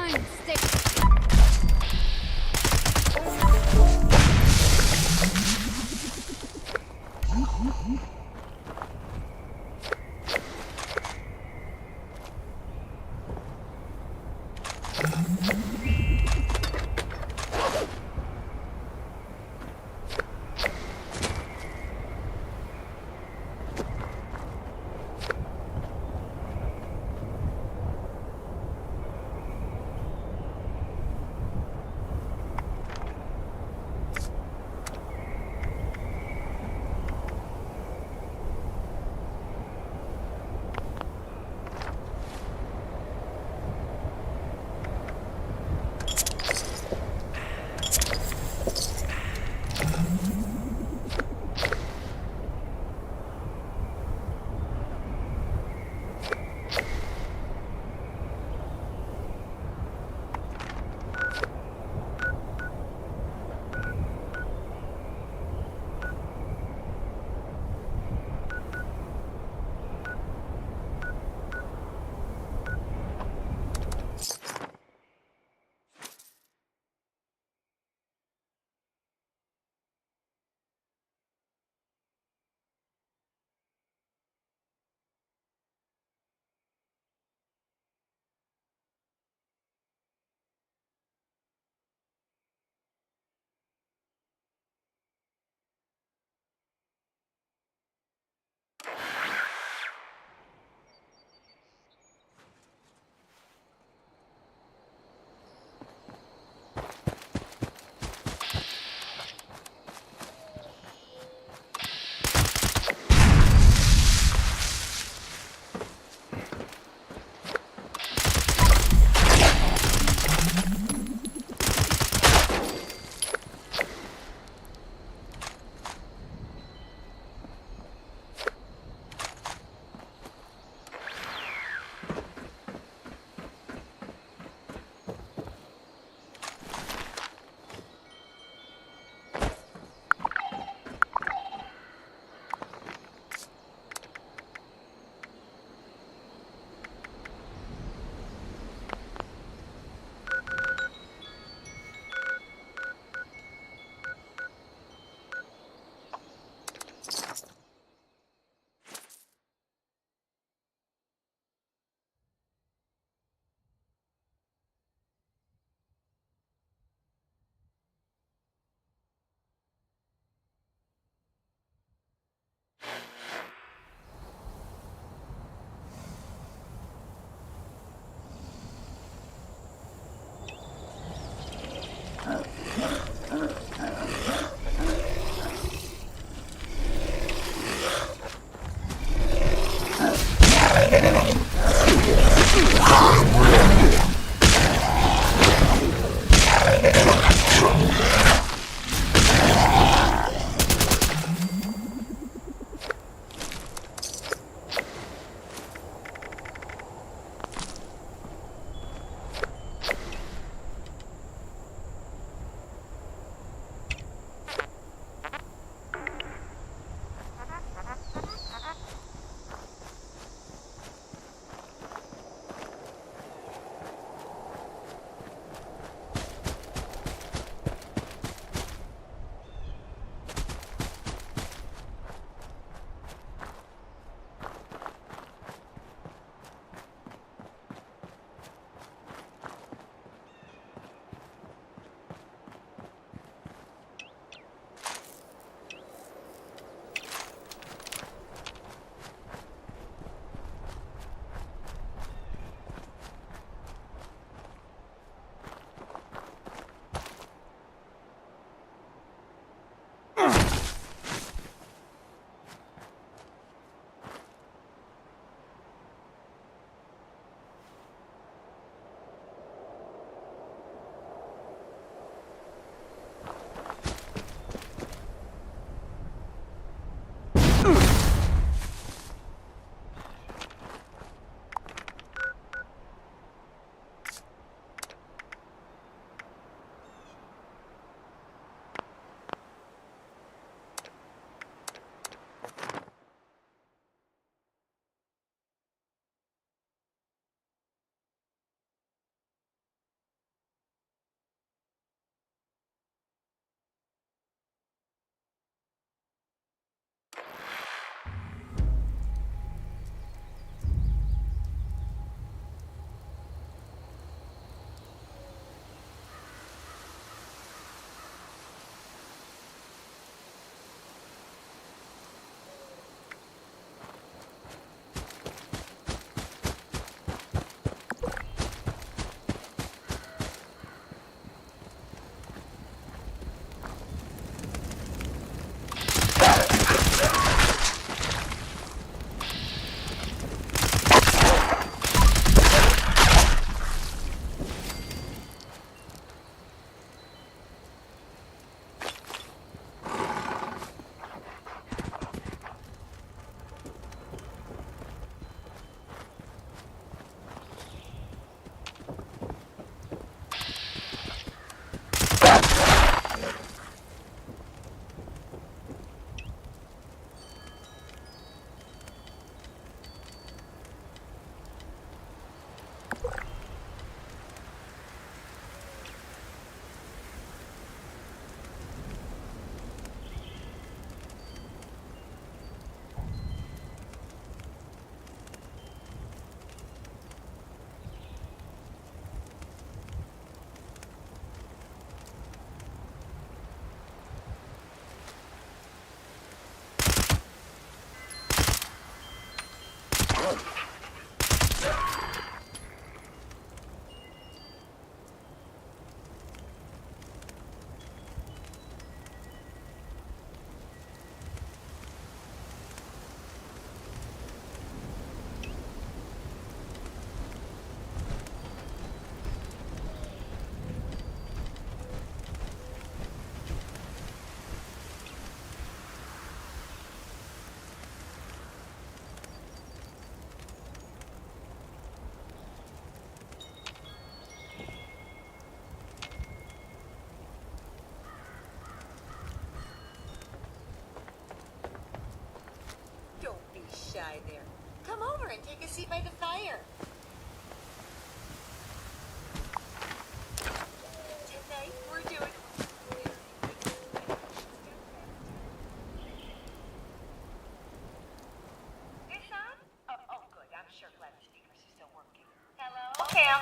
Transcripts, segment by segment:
line. Stay.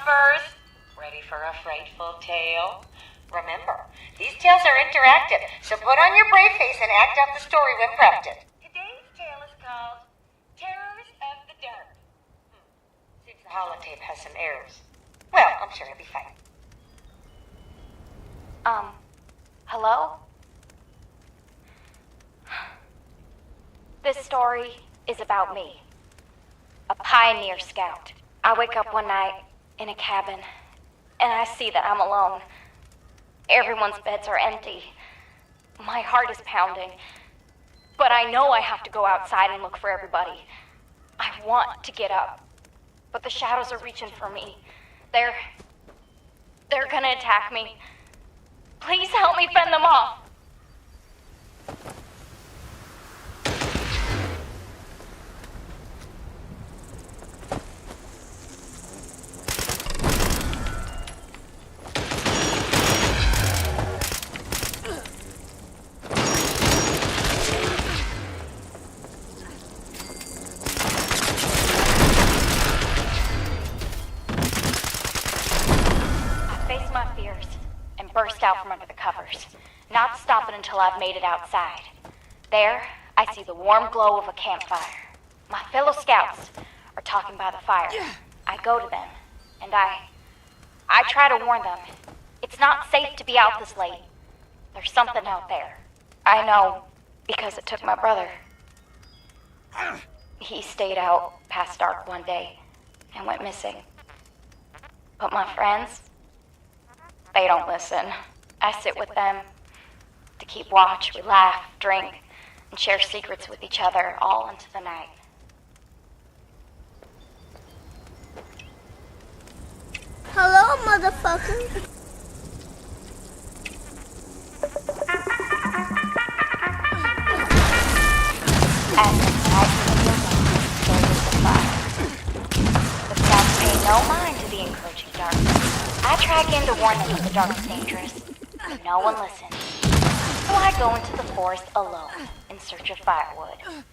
campers? Ready for a frightful tale? Remember, these tales are interactive, so put on your brave face and act out the story when prompted. Today's tale is called Terrors of the Dark. Seems the holotape has some errors. Well, I'm sure it'll be fine. Hello? This story is about me, a pioneer scout. I wake up one night in a cabin, and I see that I'm alone. Everyone's beds are empty. My heart is pounding, but I know I have to go outside and look for everybody. I want to get up, but the shadows are reaching for me. They're gonna attack me. Please help me fend them off. Burst out from under the covers, not stopping until I've made it outside. There, I see the warm glow of a campfire. My fellow scouts are talking by the fire. I go to them, and I try to warn them. It's not safe to be out this late. There's something out there. I know, because it took my brother. He stayed out past dark one day and went missing. But my friends, they don't listen. I sit with them to keep watch. We laugh, drink, and share secrets with each other all into the night. Hello, motherfucker. As the night begins, so does the fire. The scouts pay no mind to the encroaching darkness. I try again to warn them that the dark is dangerous, but no one listens. So I go into the forest alone in search of firewood.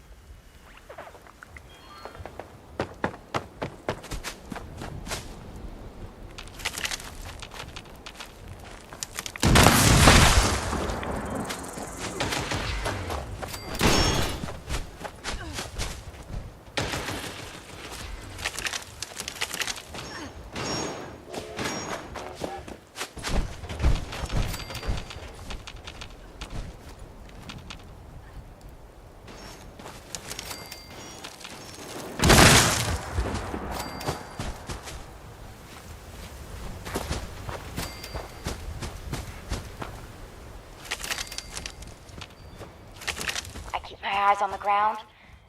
My eyes on the ground,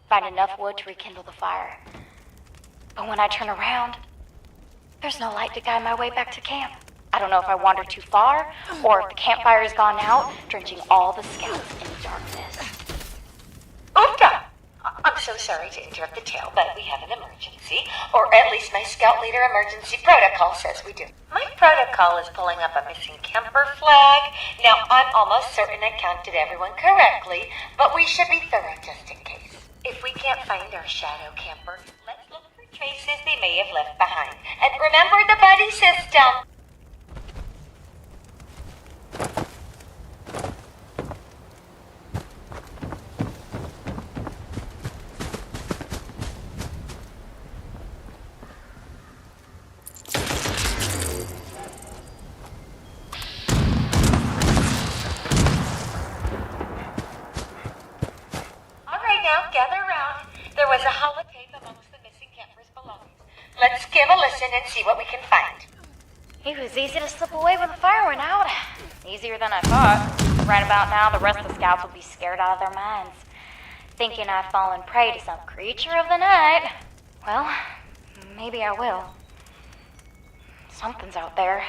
find enough wood to rekindle the fire. But when I turn around, there's no light to guide my way back to camp. I don't know if I wandered too far, or if the campfire has gone out, drenching all the scouts in darkness. Oofda! I'm so sorry to interrupt the tale, but we have an emergency. Or at least my scout leader emergency protocol says we do. My protocol is pulling up a missing camper flag. Now, I'm almost certain I counted everyone correctly, but we should be thorough just in case. If we can't find our shadow camper, let's look for traces they may have left behind. And remember the buddy system. Gather around. There was a holotape amongst the missing campers' belongings. Let's give a listen and see what we can find. It was easy to slip away when the fire went out. Easier than I thought. Right about now, the rest of the scouts will be scared out of their minds, thinking I've fallen prey to some creature of the night. Well, maybe I will. Something's out there.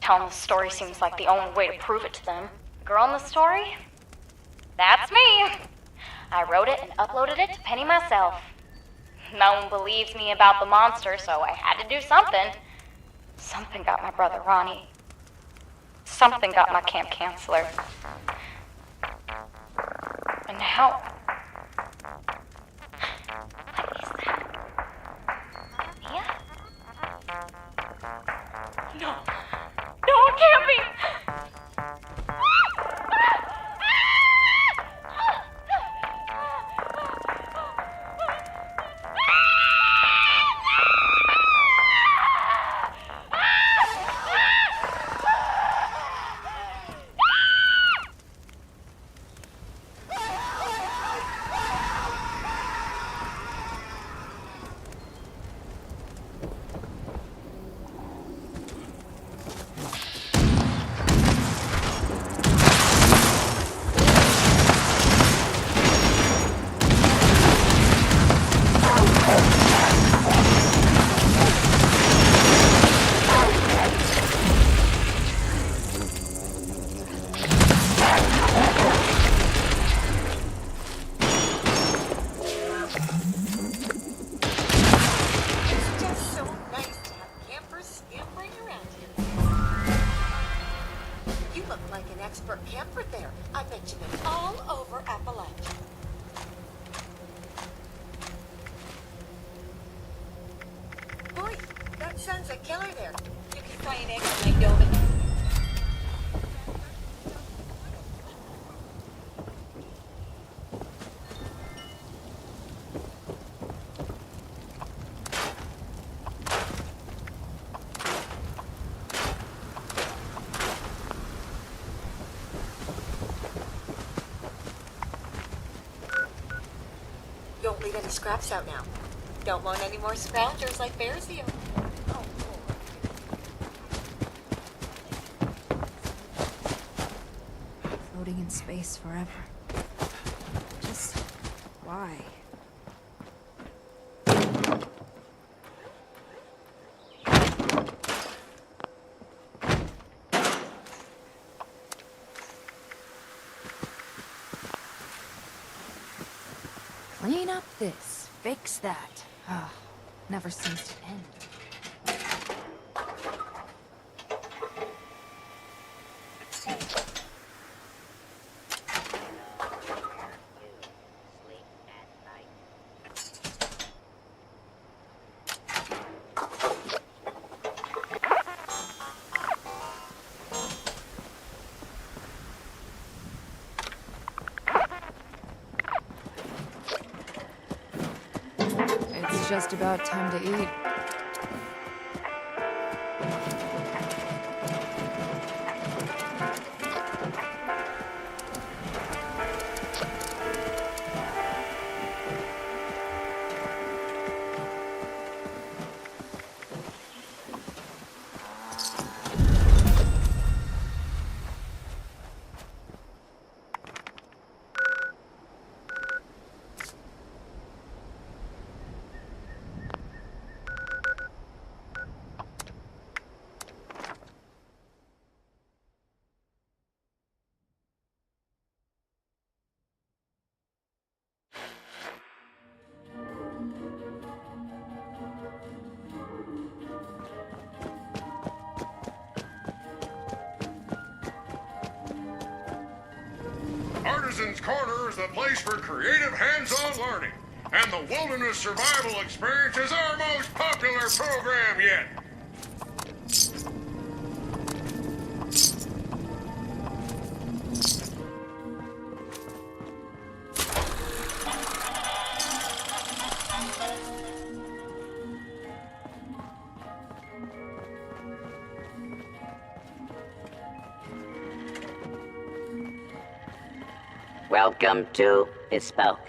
Telling the story seems like the only way to prove it to them. The girl in the story? That's me. I wrote it and uploaded it to Penny myself. No one believes me about the monster, so I had to do something. Something got my brother Ronnie. Something got my camp counselor. And now... what is that? Mia? expert camper there. I bet you've been all over Appalachia. Boy, that son's a killer there. You can fry an egg on my dough. Don't leave any scraps out now. Don't want any more scroungers like Bears here. Floating in space forever. Just why? Clean up this, fix that. Ah, never seems to end. It's just about time to eat. Artisan's Corner is the place for creative hands-on learning, and the Wilderness Survival Experience is our most popular program yet. Welcome to Bespoke,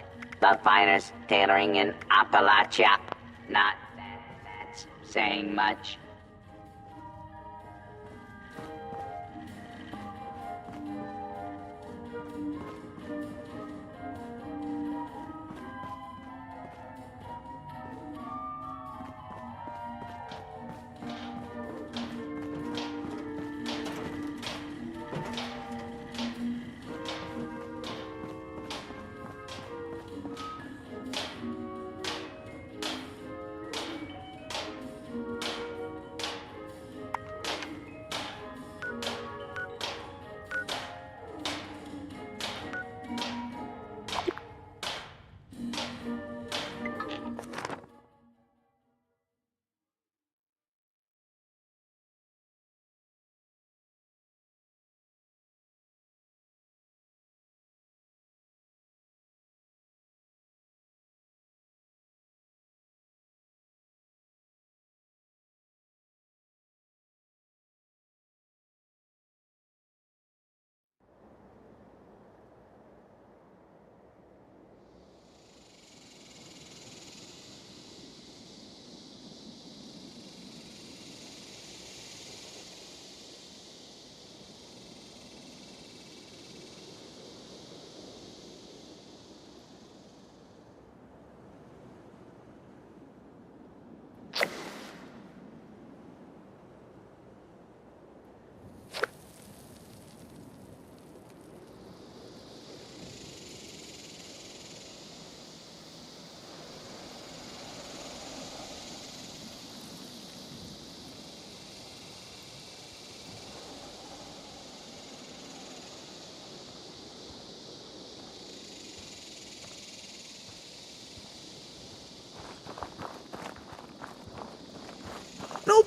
the finest tailoring in Appalachia. Not that that's saying much.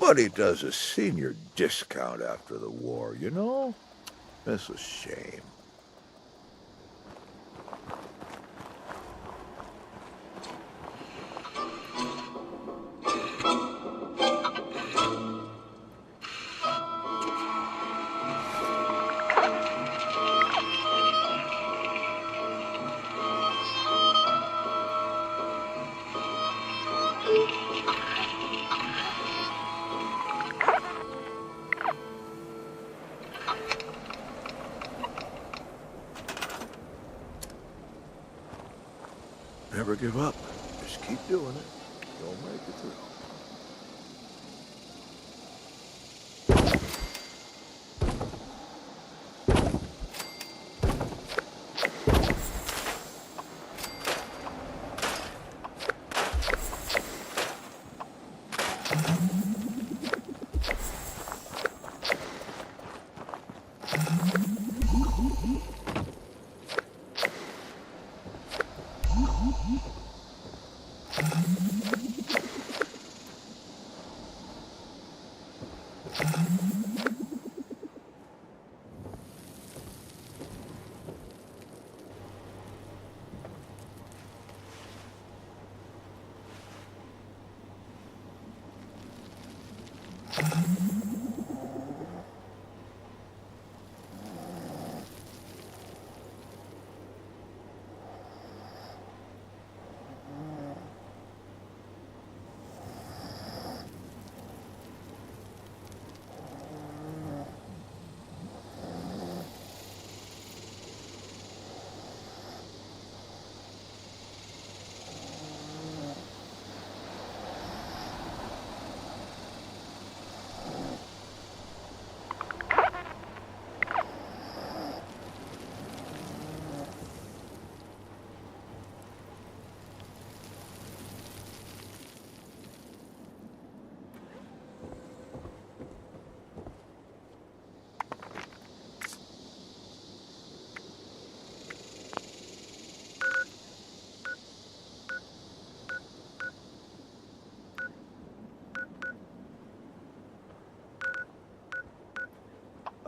Nobody does a senior discount after the war, you know? It's a shame. Never give up. Just keep doing it. You'll make it through.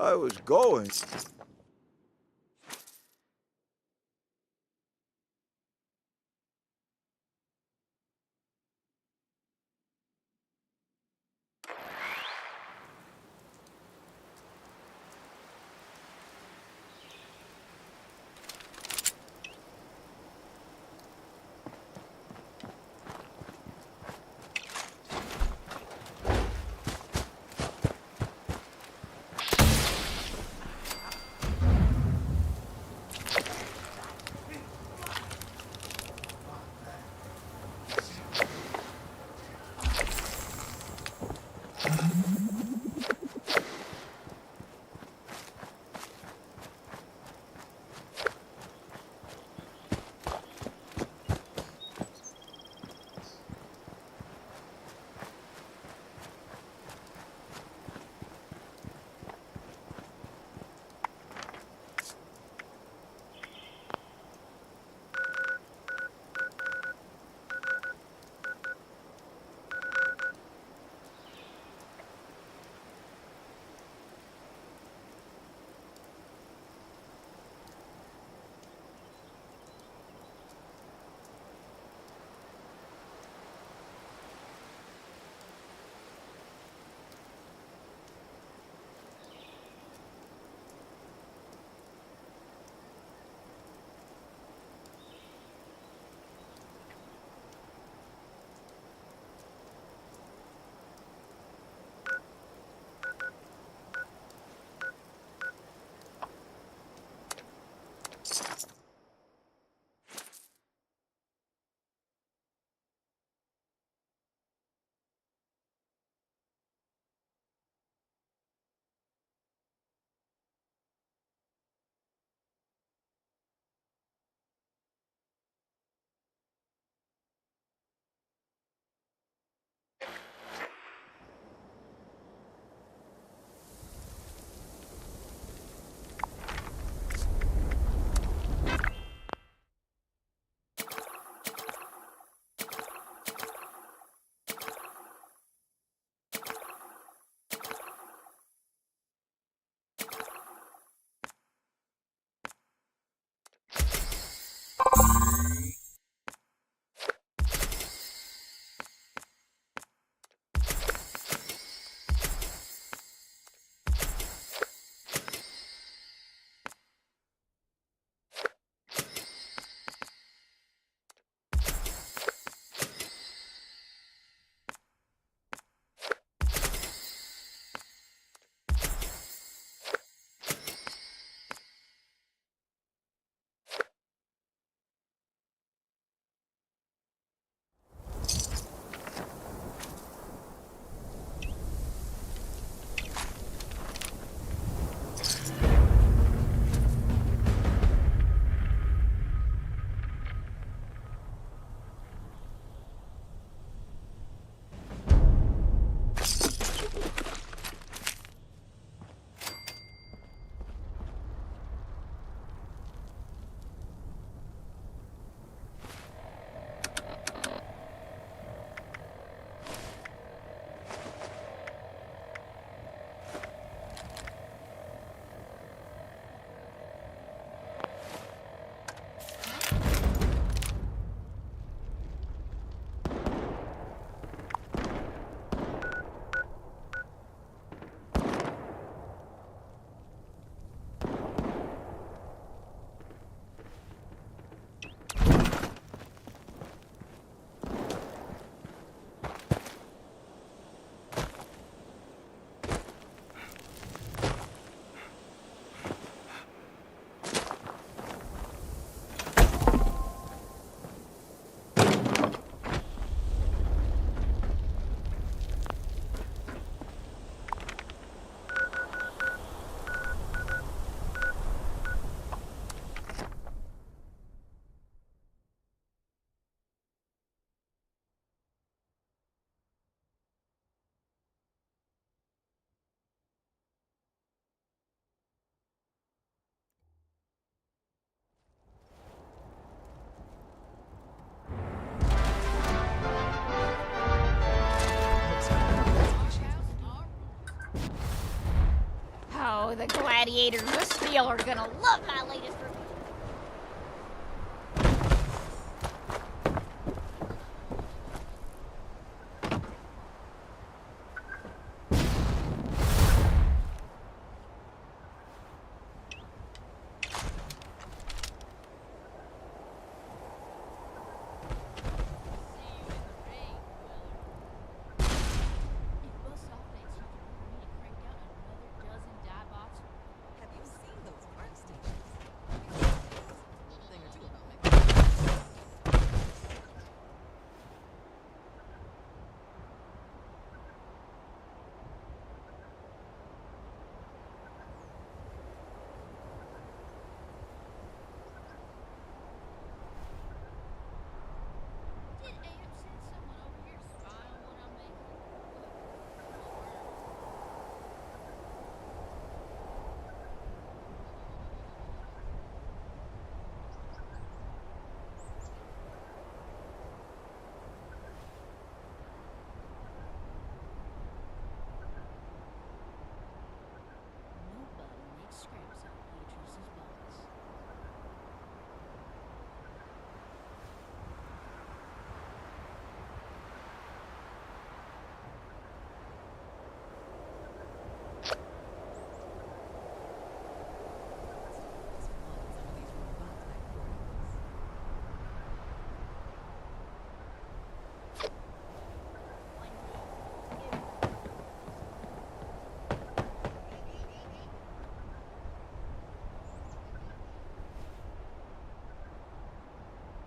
I was going. Oh, the gladiators of steel are gonna love my latest review.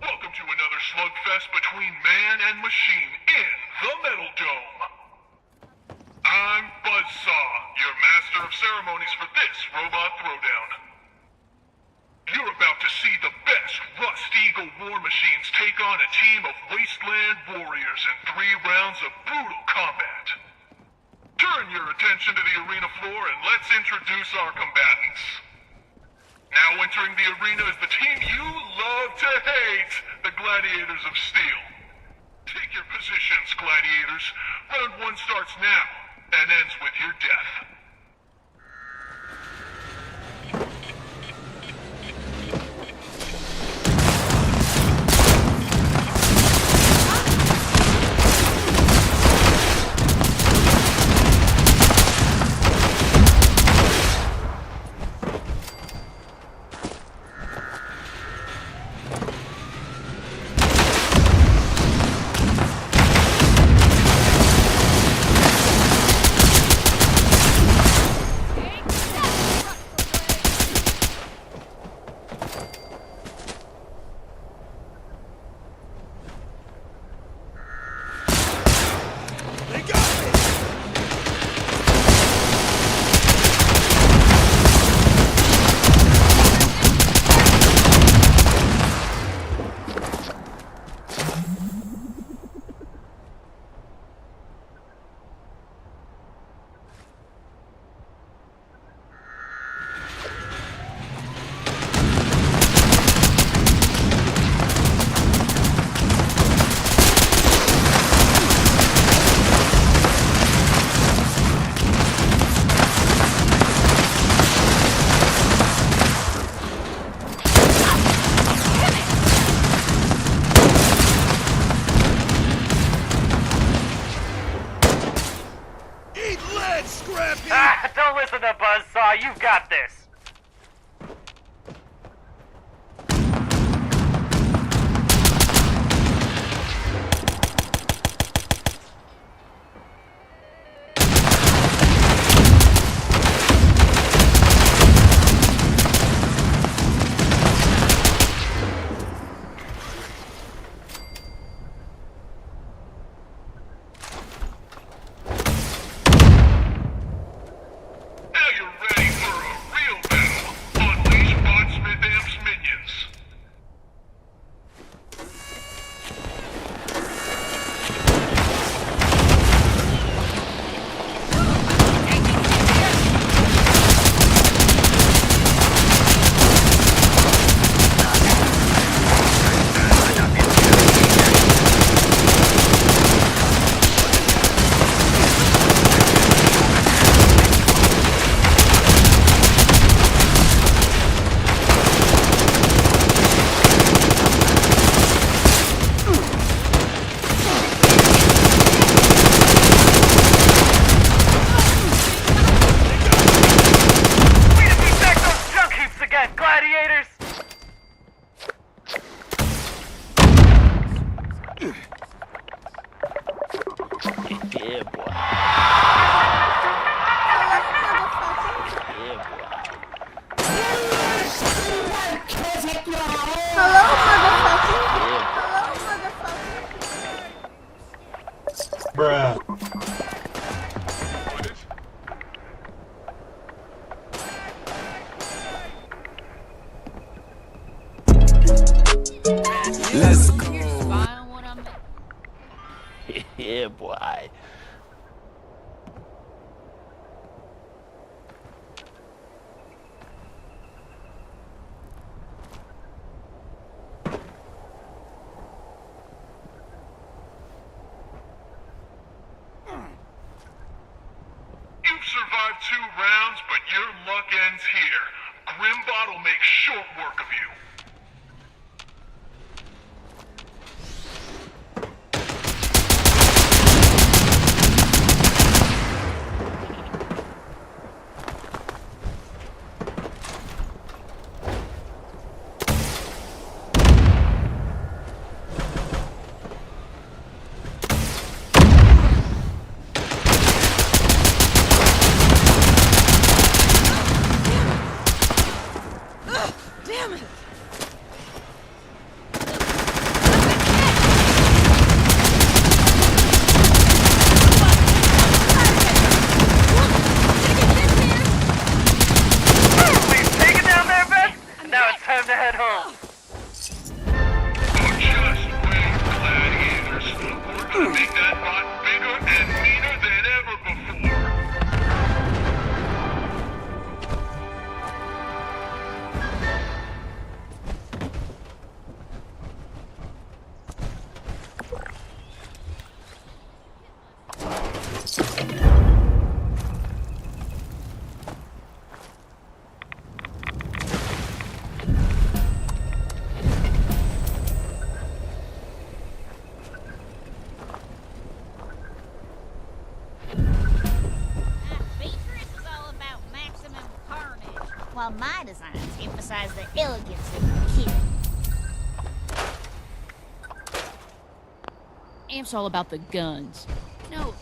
Welcome to another slugfest between man and machine in the Metal Dome. I'm Buzzsaw, your master of ceremonies for this robot throwdown. You're about to see the best Rust Eagle war machines take on a team of wasteland warriors in 3 rounds of brutal combat. Turn your attention to the arena floor and let's introduce our combatants. Now entering the arena is the team you love to hate, the Gladiators of Steel. Take your positions, Gladiators. Round 1 starts now and ends with your death. Don't listen to Buzzsaw, you've got this! Now you're ready for a real die. You've survived 2 rounds, but your luck ends here. Grimbot will make short work of you. Damn it! Please take it down there, Beth. Now it's time to head home. Oh, just wait, gladiators. We're gonna make that bot bigger and meaner than ever before. Beatrice is all about maximum carnage, while my designs emphasize the elegance of the kid. Amp's all about the guns. No.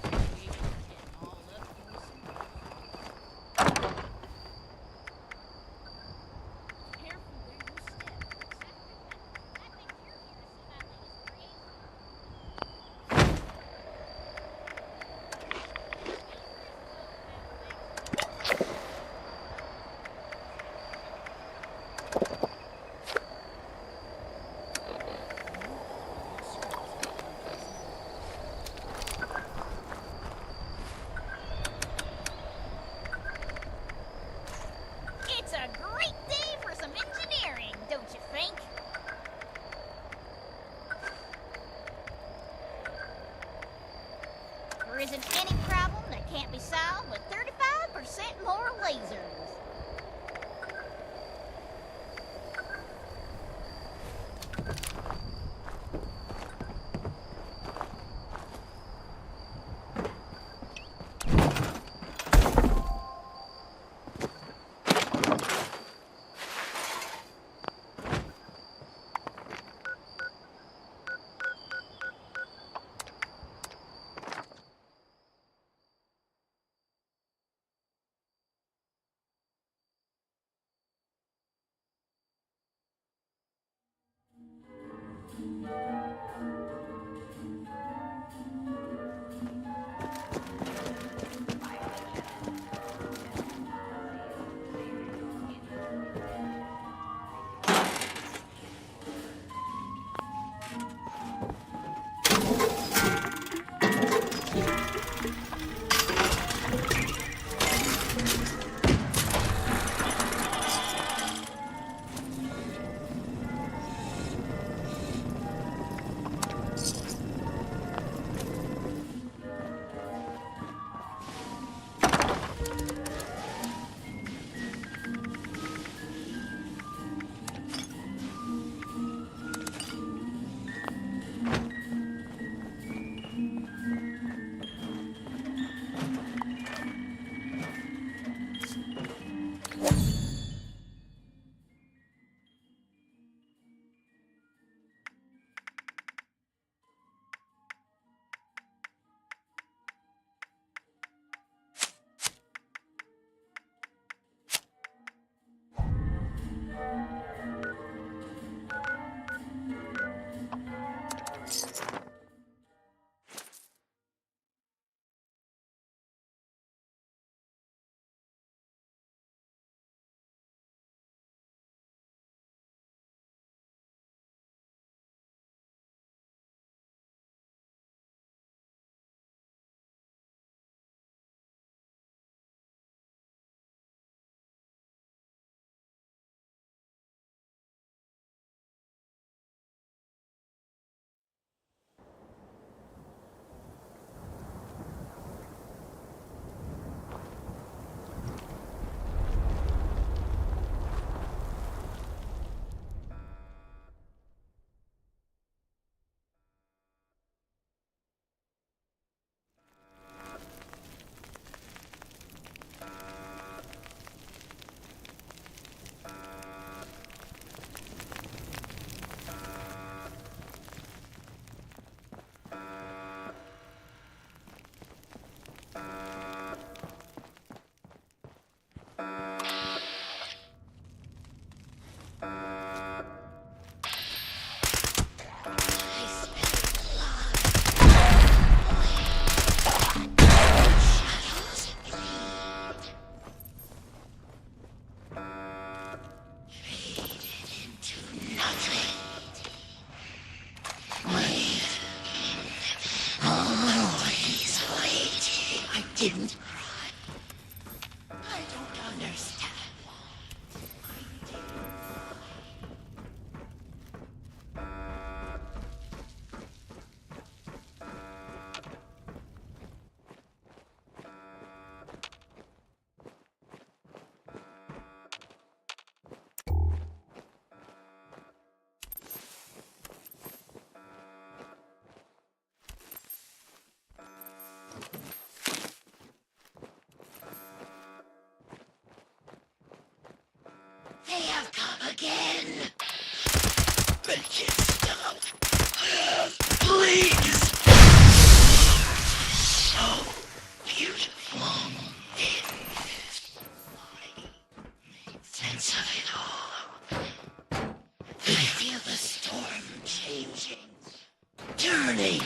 They have come again. They can't stop. Please. So beautiful. Sense of it all. I feel the storm changing, turning.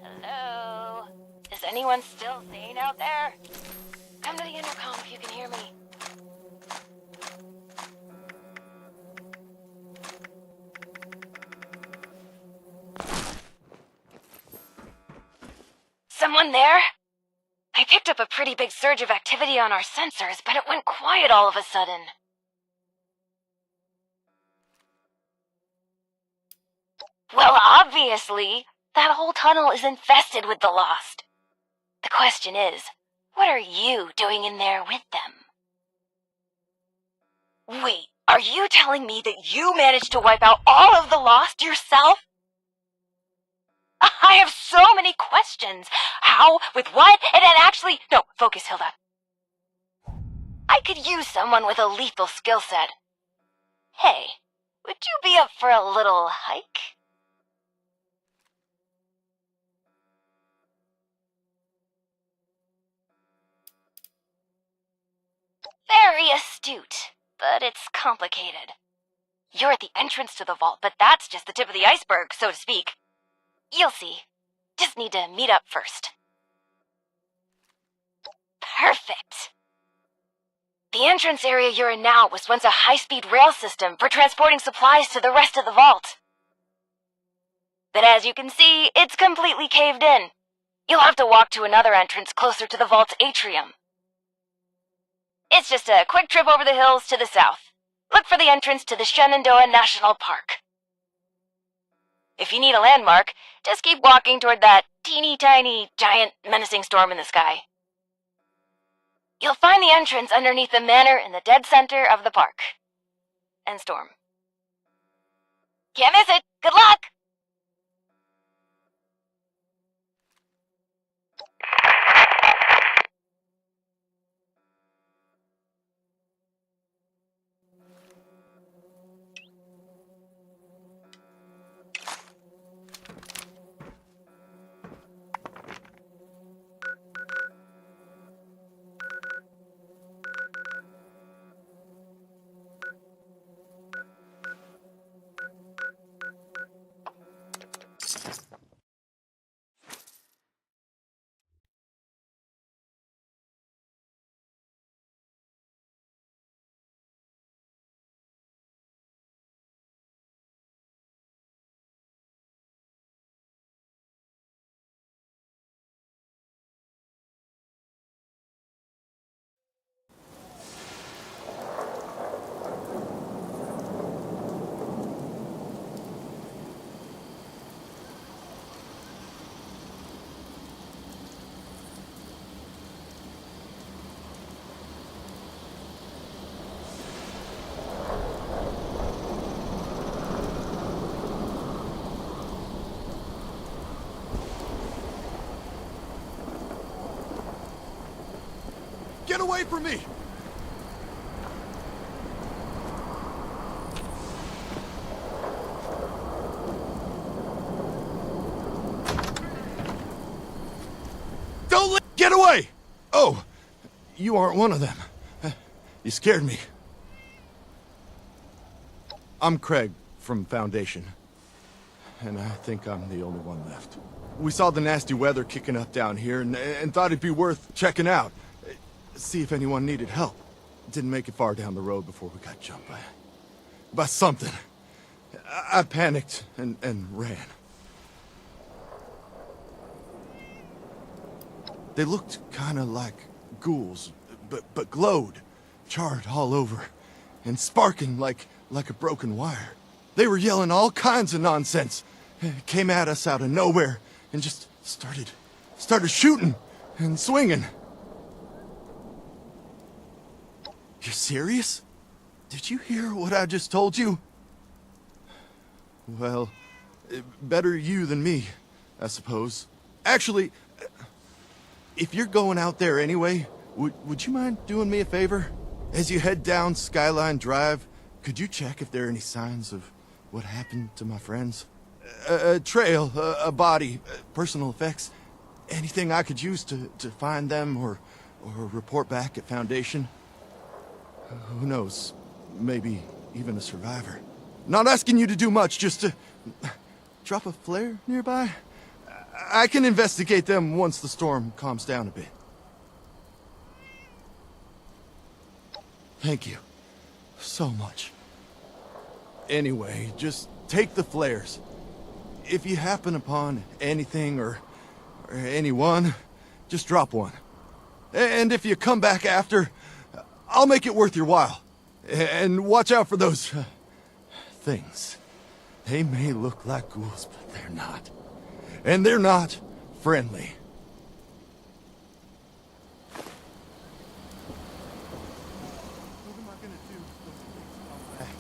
Hello? Is anyone still sane out there? Come to the intercom if you can hear me. Someone there? I picked up a pretty big surge of activity on our sensors, but it went quiet all of a sudden. Well, obviously, that whole tunnel is infested with the Lost. The question is, what are you doing in there with them? Wait, are you telling me that you managed to wipe out all of the Lost yourself? I have so many questions. How? With what? And actually... No, focus, Hilda. I could use someone with a lethal skill set. Hey, would you be up for a little hike? Very astute, but it's complicated. You're at the entrance to the vault, but that's just the tip of the iceberg, so to speak. You'll see. Just need to meet up first. Perfect. The entrance area you're in now was once a high-speed rail system for transporting supplies to the rest of the vault. But as you can see, it's completely caved in. You'll have to walk to another entrance closer to the vault's atrium. It's just a quick trip over the hills to the south. Look for the entrance to the Shenandoah National Park. If you need a landmark, just keep walking toward that teeny tiny, giant, menacing storm in the sky. You'll find the entrance underneath the manor in the dead center of the park. And storm. Can't miss it! Good luck! Get away from me! Get away! Oh, you aren't one of them. You scared me. I'm Craig from Foundation, and I think I'm the only one left. We saw the nasty weather kicking up down here and thought it'd be worth checking out. See if anyone needed help. Didn't make it far down the road before we got jumped by something. I panicked and ran. They looked kind of like ghouls, but glowed, charred all over, and sparking like a broken wire. They were yelling all kinds of nonsense, came at us out of nowhere, and just started shooting and swinging. You're serious? Did you hear what I just told you? Well, better you than me, I suppose. Actually, if you're going out there anyway, would you mind doing me a favor? As you head down Skyline Drive, could you check if there are any signs of what happened to my friends? A trail, a body, personal effects, anything I could use to find them or report back at Foundation? Who knows, maybe even a survivor. Not asking you to do much, just to drop a flare nearby? I can investigate them once the storm calms down a bit. Thank you so much. Anyway, just take the flares. If you happen upon anything or anyone, just drop one. And if you come back after, I'll make it worth your while. And watch out for those things. They may look like ghouls, but they're not. And they're not friendly. What am I gonna do when things come back?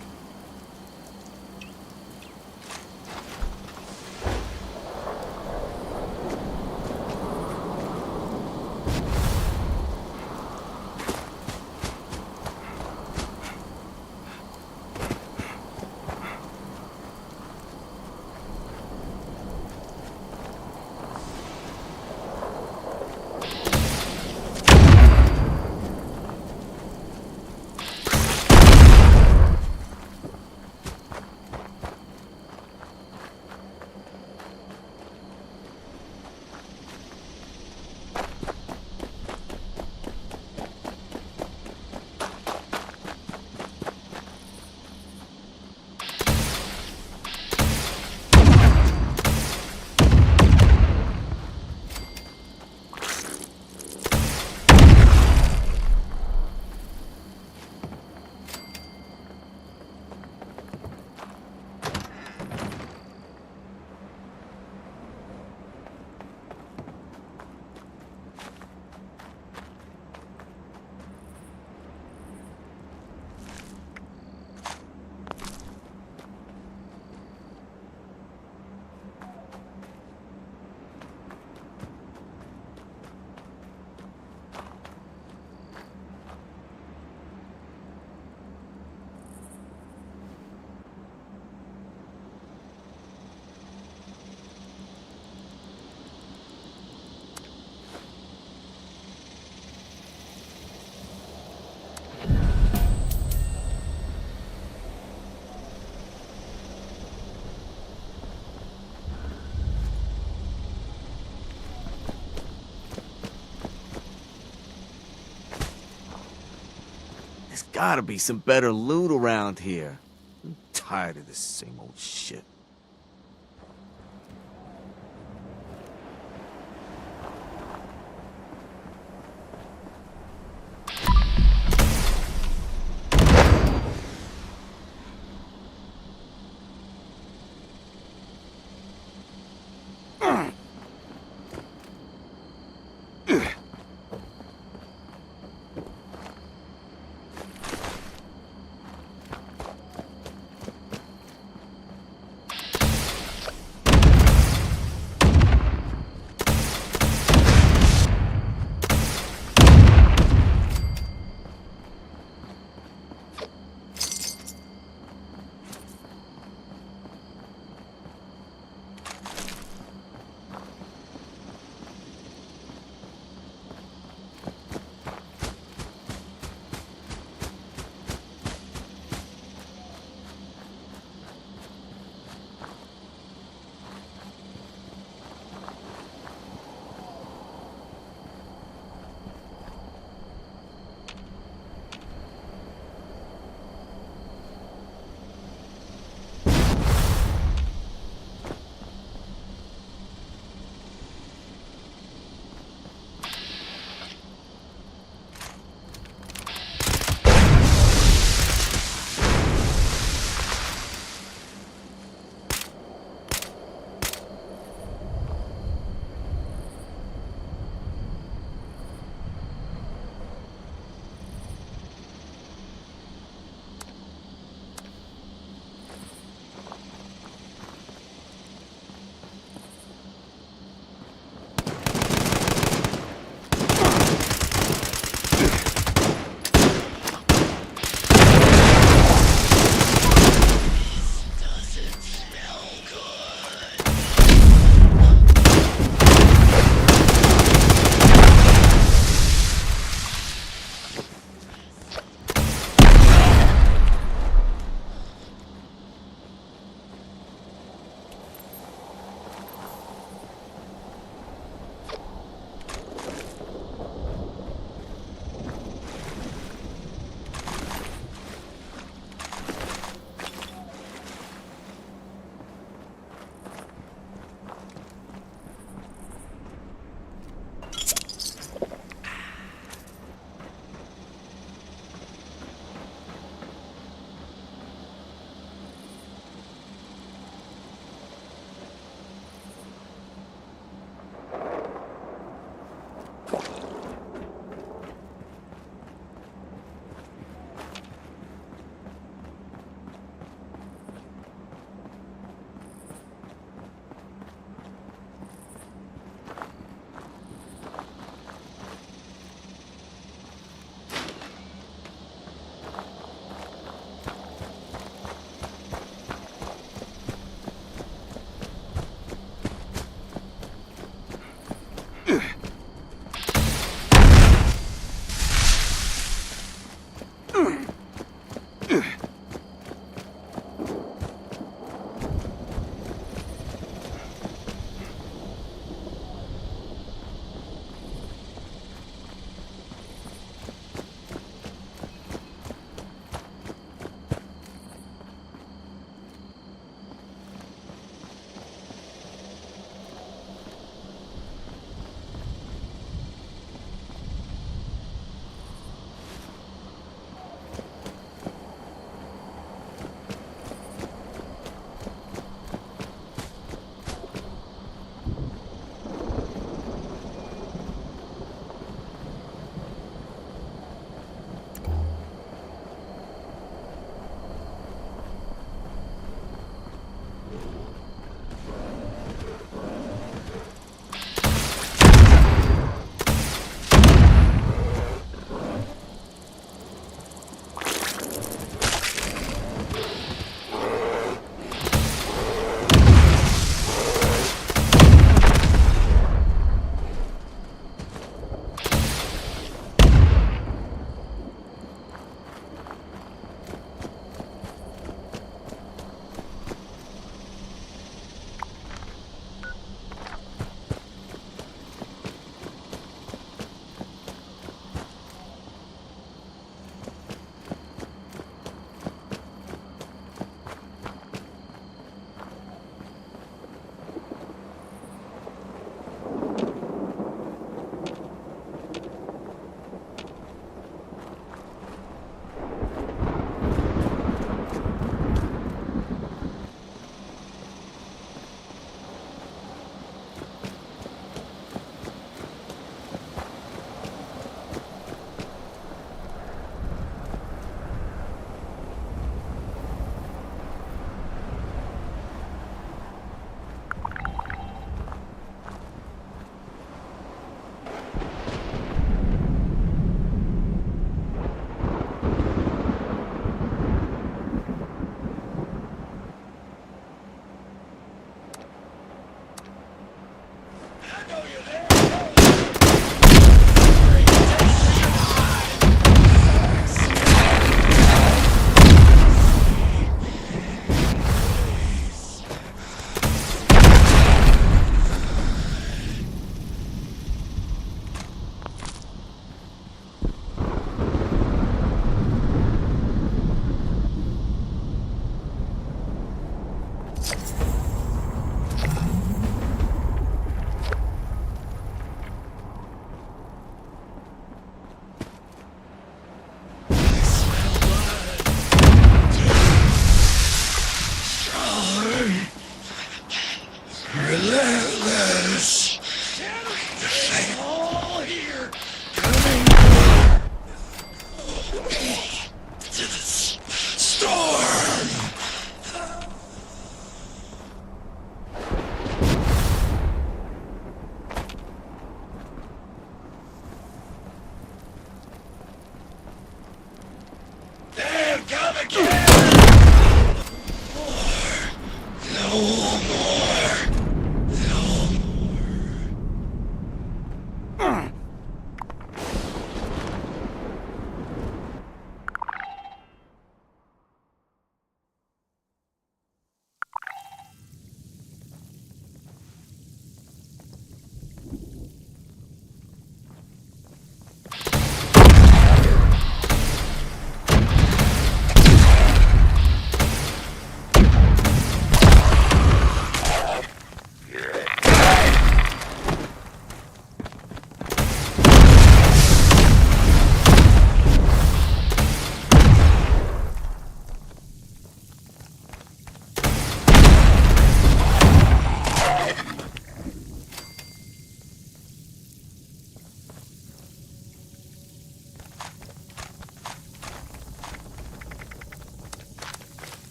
There's gotta be some better loot around here. I'm tired of this same old shit.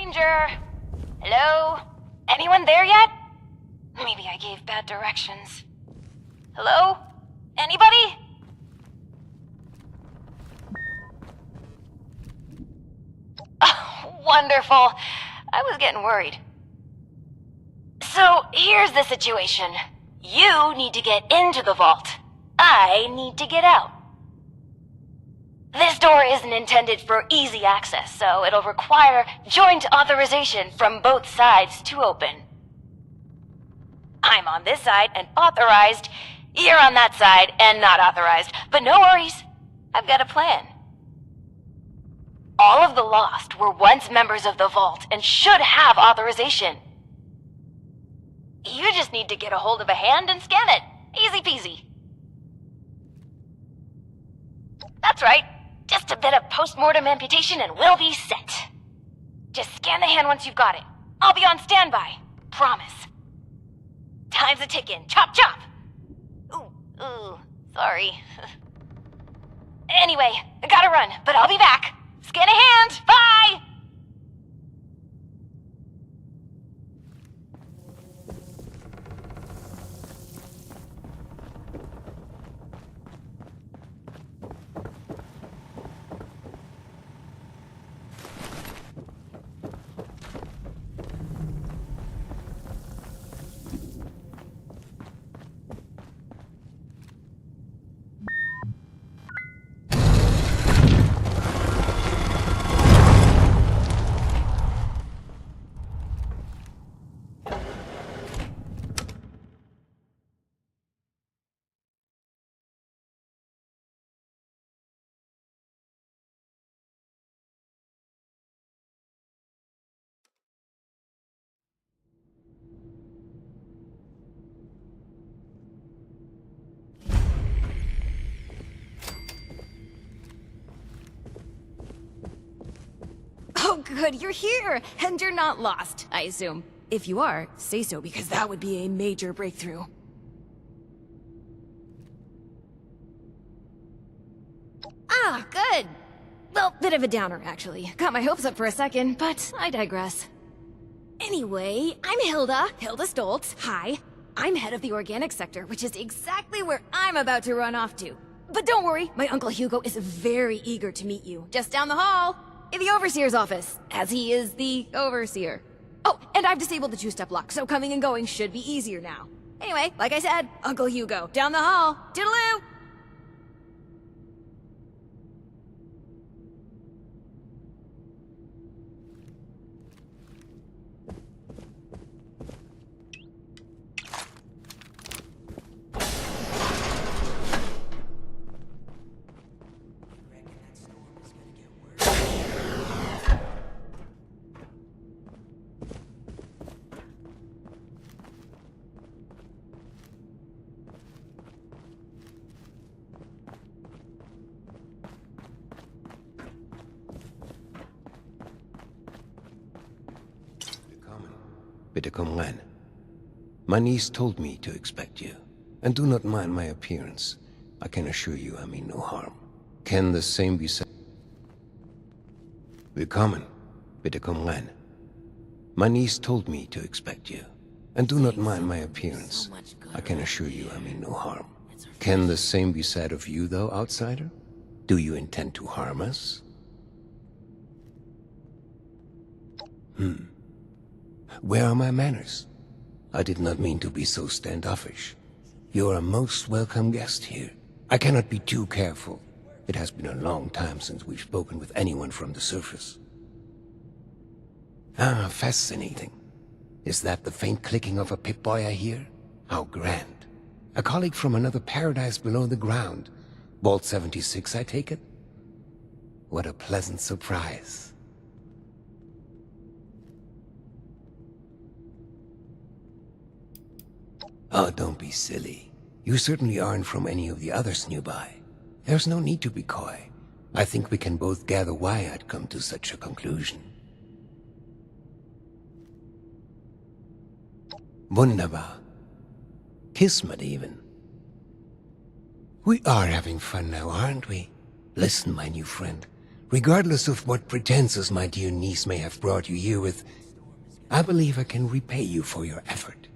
Stranger! Hello? Anyone there yet? Maybe I gave bad directions. Hello? Anybody? Oh, wonderful. I was getting worried. So, here's the situation. You need to get into the vault. I need to get out. This door isn't intended for easy access, so it'll require joint authorization from both sides to open. I'm on this side and authorized. You're on that side and not authorized. But no worries. I've got a plan. All of the Lost were once members of the Vault and should have authorization. You just need to get a hold of a hand and scan it. Easy peasy. That's right. Just a bit of post-mortem amputation and we'll be set. Just scan the hand once you've got it. I'll be on standby. Promise. Time's a ticking. Chop, chop! Ooh, sorry. Anyway, I gotta run, but I'll be back. Scan a hand! Bye! good, you're here, and you're not lost, I assume. If you are, say so, because that would be a major breakthrough. Ah, good. Well, bit of a downer, actually. Got my hopes up for a second, but I digress. Anyway, I'm Hilda Stoltz. Hi. I'm head of the organic sector, which is exactly where I'm about to run off to. But don't worry, my Uncle Hugo is very eager to meet you, just down the hall, in the Overseer's office, as he is the Overseer. Oh, and I've disabled the two-step lock, so coming and going should be easier now. Anyway, like I said, Uncle Hugo, down the hall. Toodaloo! Bitte komm rein. My niece told me to expect you. And do not mind my appearance. I can assure you I mean no harm. Can the same be said? Willkommen. Bitte komm rein. My niece told me to expect you. And do not mind my appearance. I can assure you I mean no harm. Can the same be said of you, though, outsider? Do you intend to harm us? Where are my manners? I did not mean to be so standoffish. You are a most welcome guest here. I cannot be too careful. It has been a long time since we've spoken with anyone from the surface. Ah, fascinating. Is that the faint clicking of a Pip-Boy I hear? How grand. A colleague from another paradise below the ground. Vault 76, I take it? What a pleasant surprise. Oh, don't be silly. You certainly aren't from any of the others nearby. There's no need to be coy. I think we can both gather why I'd come to such a conclusion. Wunderbar. Kismet even. We are having fun now, aren't we? Listen, my new friend. Regardless of what pretenses my dear niece may have brought you here with, I believe I can repay you for your effort.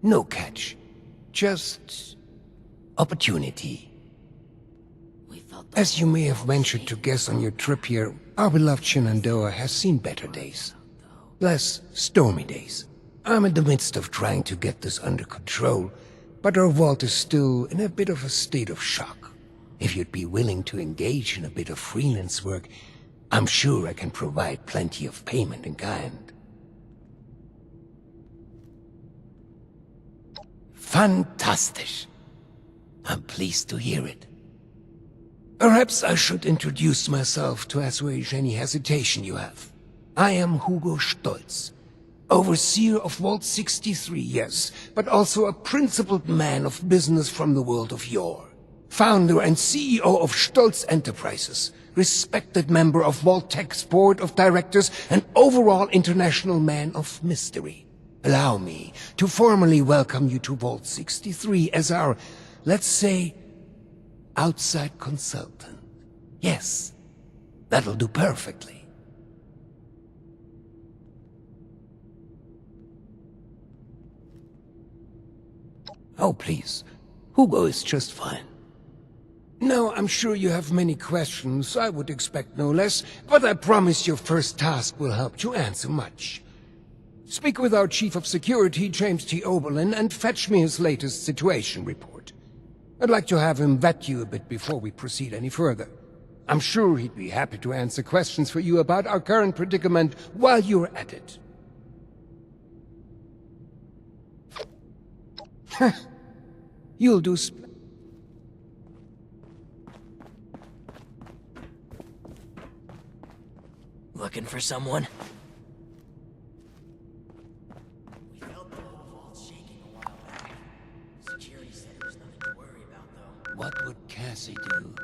No catch. Just opportunity. As you may have ventured to guess on your trip here, our beloved Shenandoah has seen better days. Less stormy days. I'm in the midst of trying to get this under control, but our vault is still in a bit of a state of shock. If you'd be willing to engage in a bit of freelance work, I'm sure I can provide plenty of payment in kind. Fantastisch. I'm pleased to hear it. Perhaps I should introduce myself to assuage any hesitation you have. I am Hugo Stoltz, overseer of Vault 63, yes, but also a principled man of business from the world of yore. Founder and CEO of Stoltz Enterprises, respected member of Vault Tech's board of directors, and overall international man of mystery. Allow me to formally welcome you to Vault 63 as our, let's say, outside consultant. Yes, that'll do perfectly. Oh, please. Hugo is just fine. Now, I'm sure you have many questions. I would expect no less, but I promise your first task will help you answer much. Speak with our Chief of Security, James T. Oberlin, and fetch me his latest situation report. I'd like to have him vet you a bit before we proceed any further. I'm sure he'd be happy to answer questions for you about our current predicament while you're at it. You'll do Looking for someone? What would Cassie do?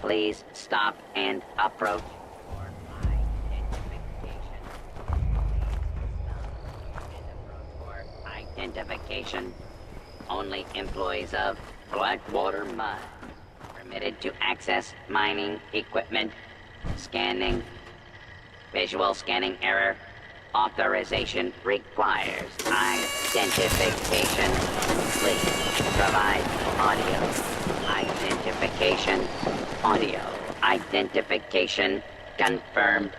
Please stop and approach for identification. Only employees of Blackwater Mine permitted to access mining equipment. Scanning. Visual scanning error. Authorization requires identification. Please provide audio. Identification. Audio. Identification confirmed.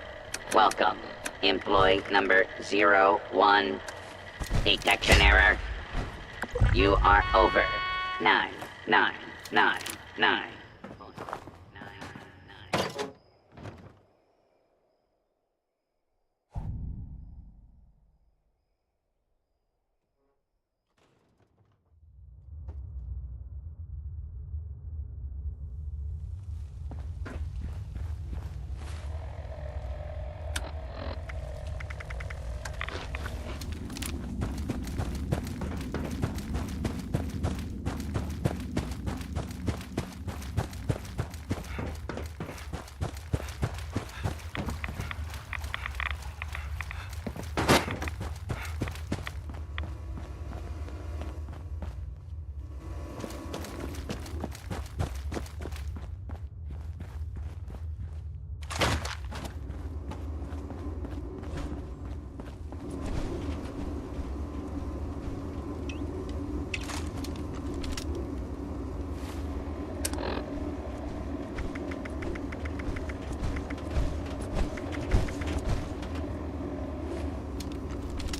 Welcome. Employee number 01. Detection error. You are over. 9999.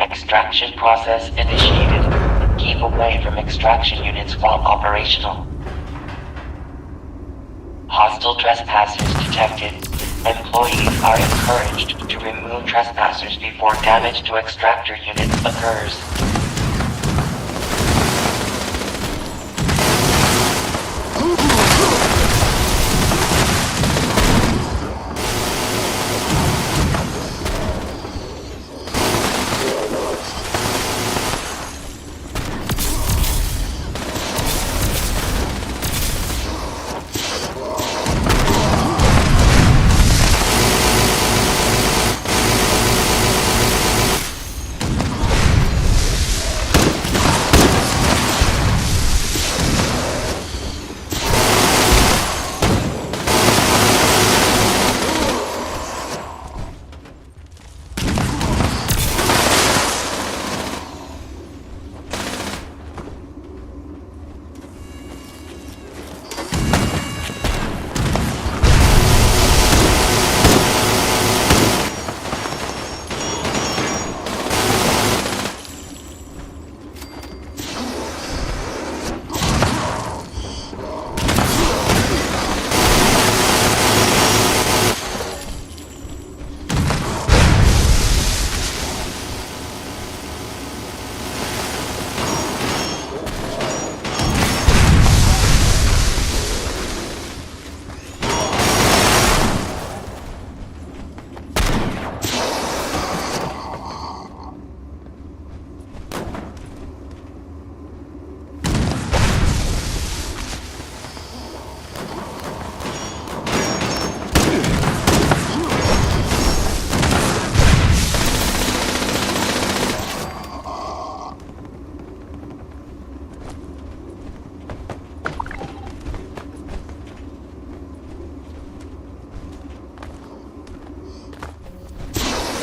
Extraction process initiated. Keep away from extraction units while operational. Hostile trespassers detected. Employees are encouraged to remove trespassers before damage to extractor units occurs.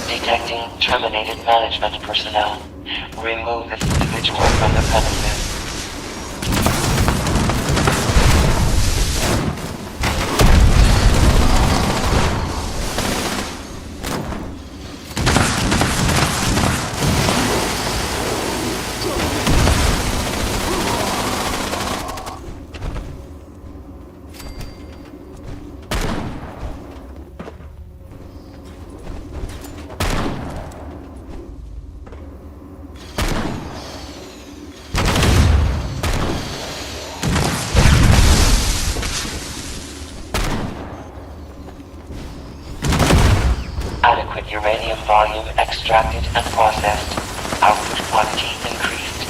Detecting terminated management personnel. Remove this individual from the premises. Adequate uranium volume extracted and processed. Output quantity increased.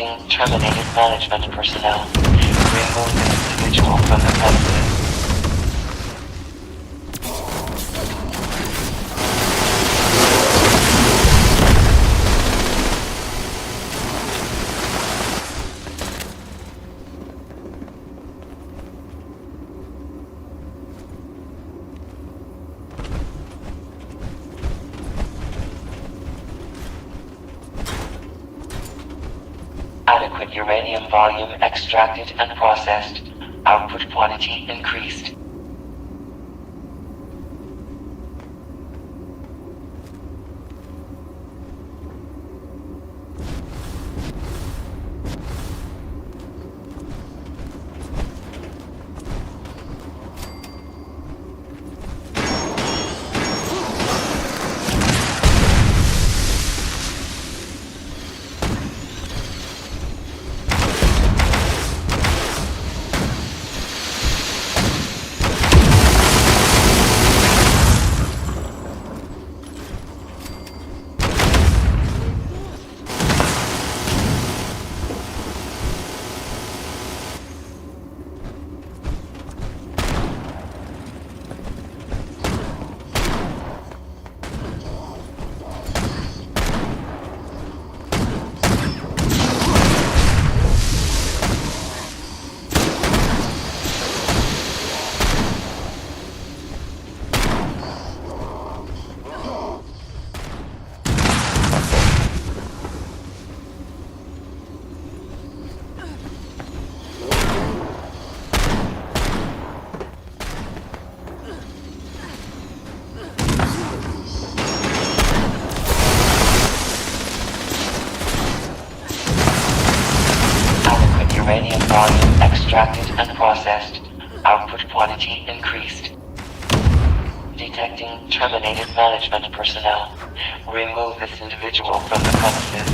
Detecting terminated management personnel. Remove this individual from the premises. Adequate uranium volume extracted and processed. Output quantity increased. Uranium volume extracted and processed. Output quantity increased. Detecting terminated management personnel. Remove this individual from the premises.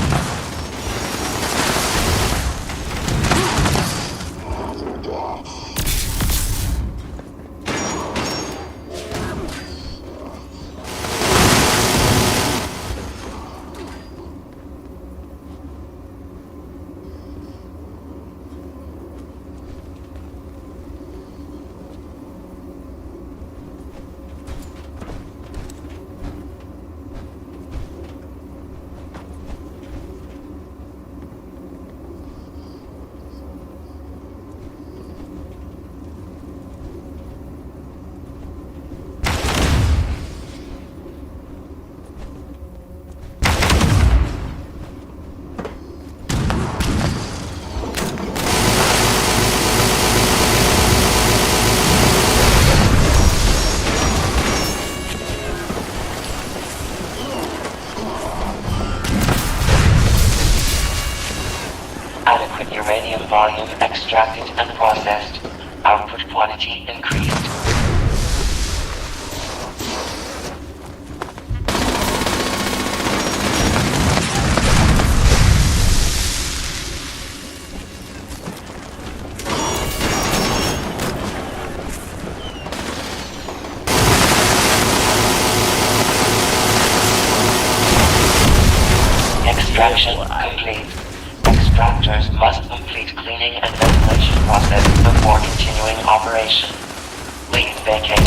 Adequate uranium volume extracted and processed. Output quantity increased. Extraction complete. Extractors must complete cleaning and ventilation process before continuing operation. Please vacate.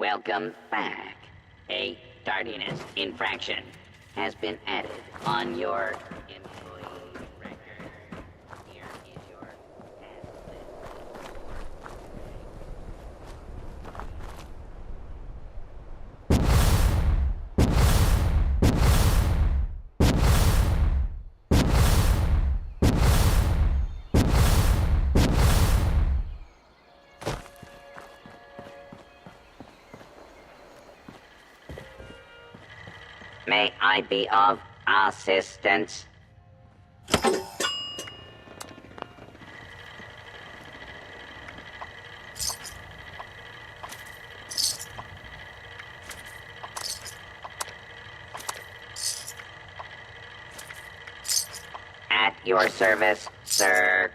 Welcome back. A tardiness infraction has been added on your employee record. Here is your task list. May I be of assistance? At your service, sir.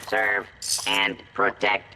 Serve and protect.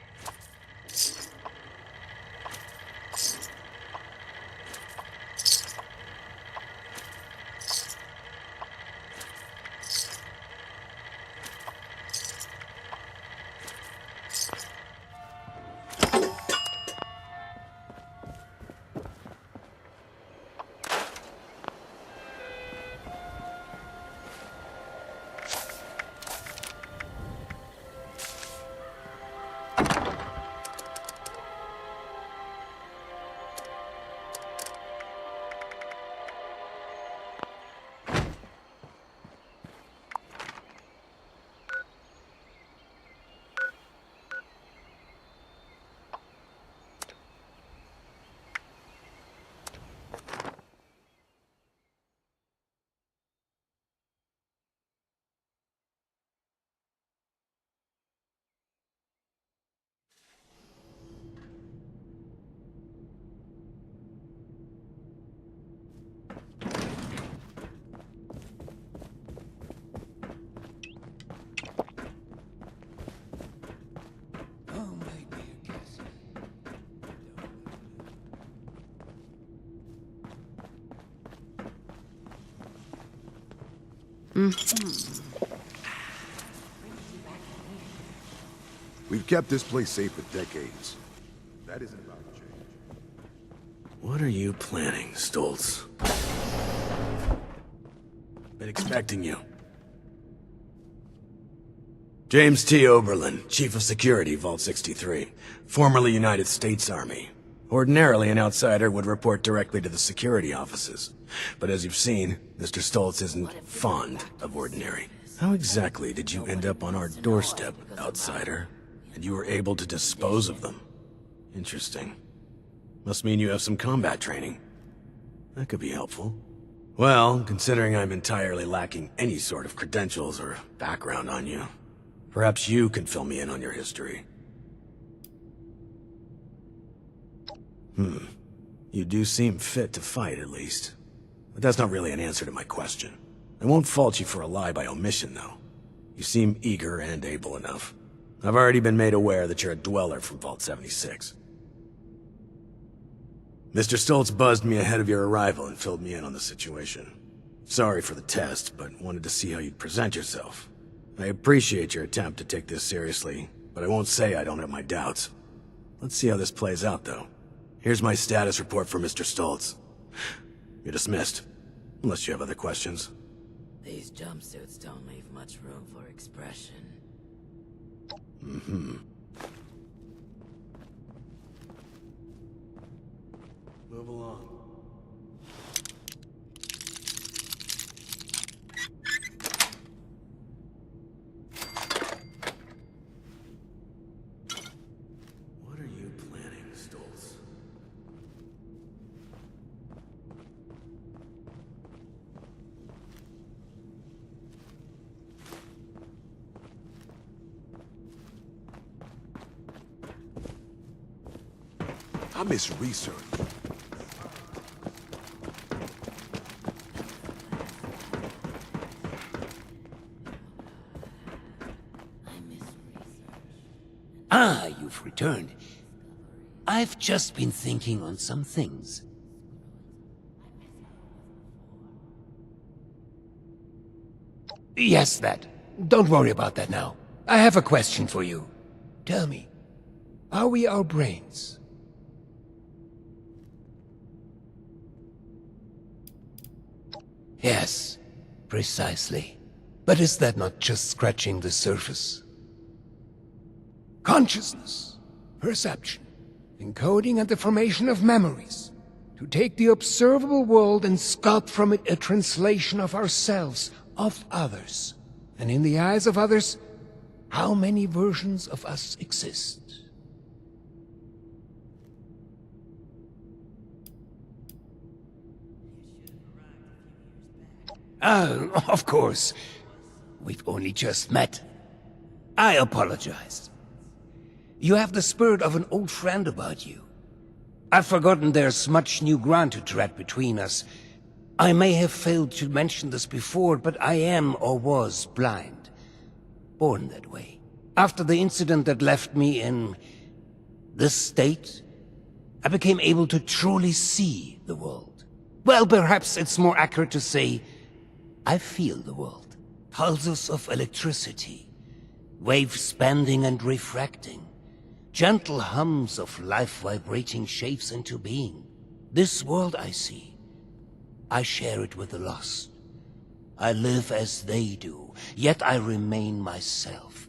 We've kept this place safe for decades. That isn't about to change. What are you planning, Stoltz? Been expecting you. James T. Oberlin, Chief of Security, Vault 63. Formerly United States Army. Ordinarily, an outsider would report directly to the security offices. But as you've seen, Mr. Stoltz isn't fond of ordinary. How exactly did you end up on our doorstep, outsider? And you were able to dispose of them? Interesting. Must mean you have some combat training. That could be helpful. Well, considering I'm entirely lacking any sort of credentials or background on you, perhaps you can fill me in on your history. You do seem fit to fight, at least. But that's not really an answer to my question. I won't fault you for a lie by omission, though. You seem eager and able enough. I've already been made aware that you're a dweller from Vault 76. Mr. Stoltz buzzed me ahead of your arrival and filled me in on the situation. Sorry for the test, but wanted to see how you'd present yourself. I appreciate your attempt to take this seriously, but I won't say I don't have my doubts. Let's see how this plays out, though. Here's my status report for Mr. Stoltz. You're dismissed, unless you have other questions. These jumpsuits don't leave much room for expression. Move along. What are you planning, Stoltz? I miss research. Ah, you've returned. I've just been thinking on some things. Yes, that. Don't worry about that now. I have a question for you. Tell me, are we our brains? Yes, precisely. But is that not just scratching the surface? Consciousness, perception, encoding and the formation of memories. To take the observable world and sculpt from it a translation of ourselves, of others. And in the eyes of others, how many versions of us exist? Oh, of course. We've only just met. I apologize. You have the spirit of an old friend about you. I've forgotten there's much new ground to tread between us. I may have failed to mention this before, but I am or was blind. Born that way. After the incident that left me in this state, I became able to truly see the world. Well, perhaps it's more accurate to say, I feel the world. Pulses of electricity, waves bending and refracting, gentle hums of life vibrating shapes into being. This world I see, I share it with the lost. I live as they do, yet I remain myself.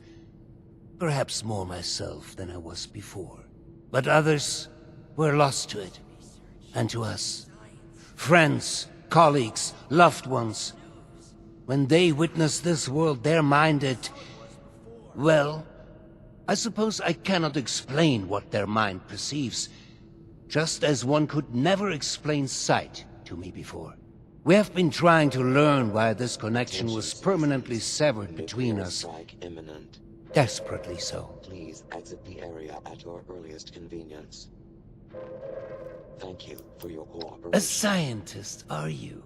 Perhaps more myself than I was before. But others were lost to it, and to us. Friends, colleagues, loved ones. When they witness this world, they're minded... Well, I suppose I cannot explain what their mind perceives, just as one could never explain sight to me before. We have been trying to learn why this connection was permanently severed between us. Desperately so. Please exit the area at your earliest convenience. Thank you for your cooperation. A scientist, are you?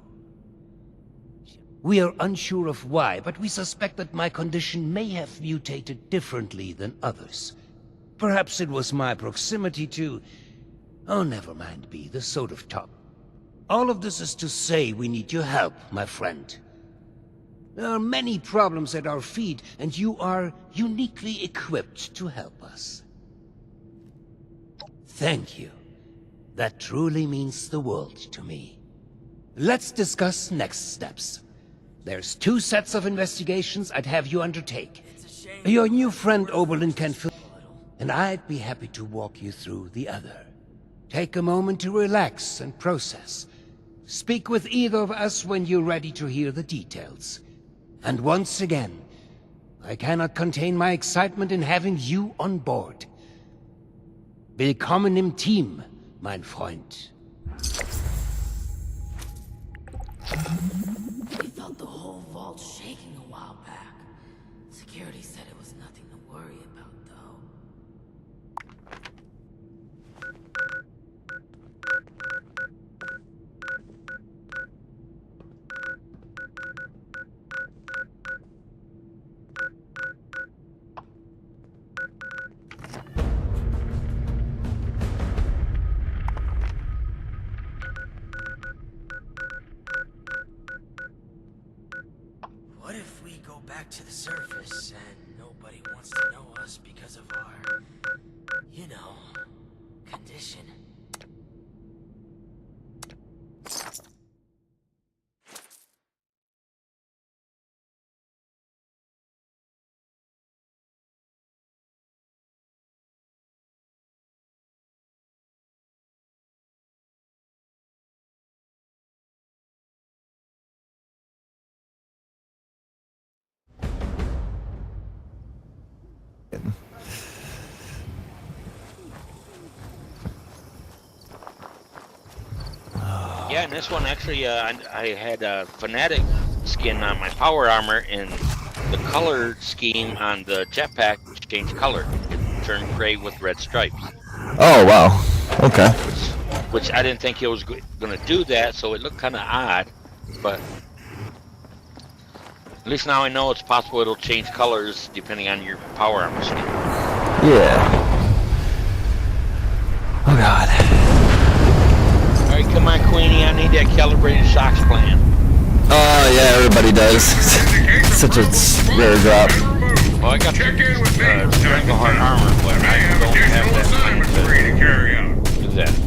We are unsure of why, but we suspect that my condition may have mutated differently than others. Perhaps it was my proximity to... Oh, never mind, B, the sort of top. All of this is to say we need your help, my friend. There are many problems at our feet, and you are uniquely equipped to help us. Thank you. That truly means the world to me. Let's discuss next steps. There's 2 sets of investigations I'd have you undertake. Your new friend Oberlin can fill, and I'd be happy to walk you through the other. Take a moment to relax and process. Speak with either of us when you're ready to hear the details. And once again, I cannot contain my excitement in having you on board. Willkommen im Team, mein Freund. We felt the whole vault shaking a while back. Security said it was nothing to worry about, though. What if we go back to the surface and nobody wants to know us because of our, you know, condition? Yeah, and this one actually, I had a fanatic skin on my power armor, and the color scheme on the jetpack changed color. It turned gray with red stripes. Oh, wow. Okay. Which I didn't think he was going to do that, so it looked kind of odd. But at least now I know it's possible it'll change colors depending on your power armor skin. Yeah. on, Queenie. I need that calibrated shocks plan. Oh, yeah, everybody does. Such a rare drop. Well, I got the Strangleheart armor, but I don't have that plan to carry out. What's that?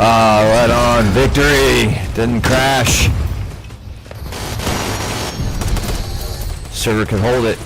Ah, right on. Victory! Didn't crash. Server can hold it.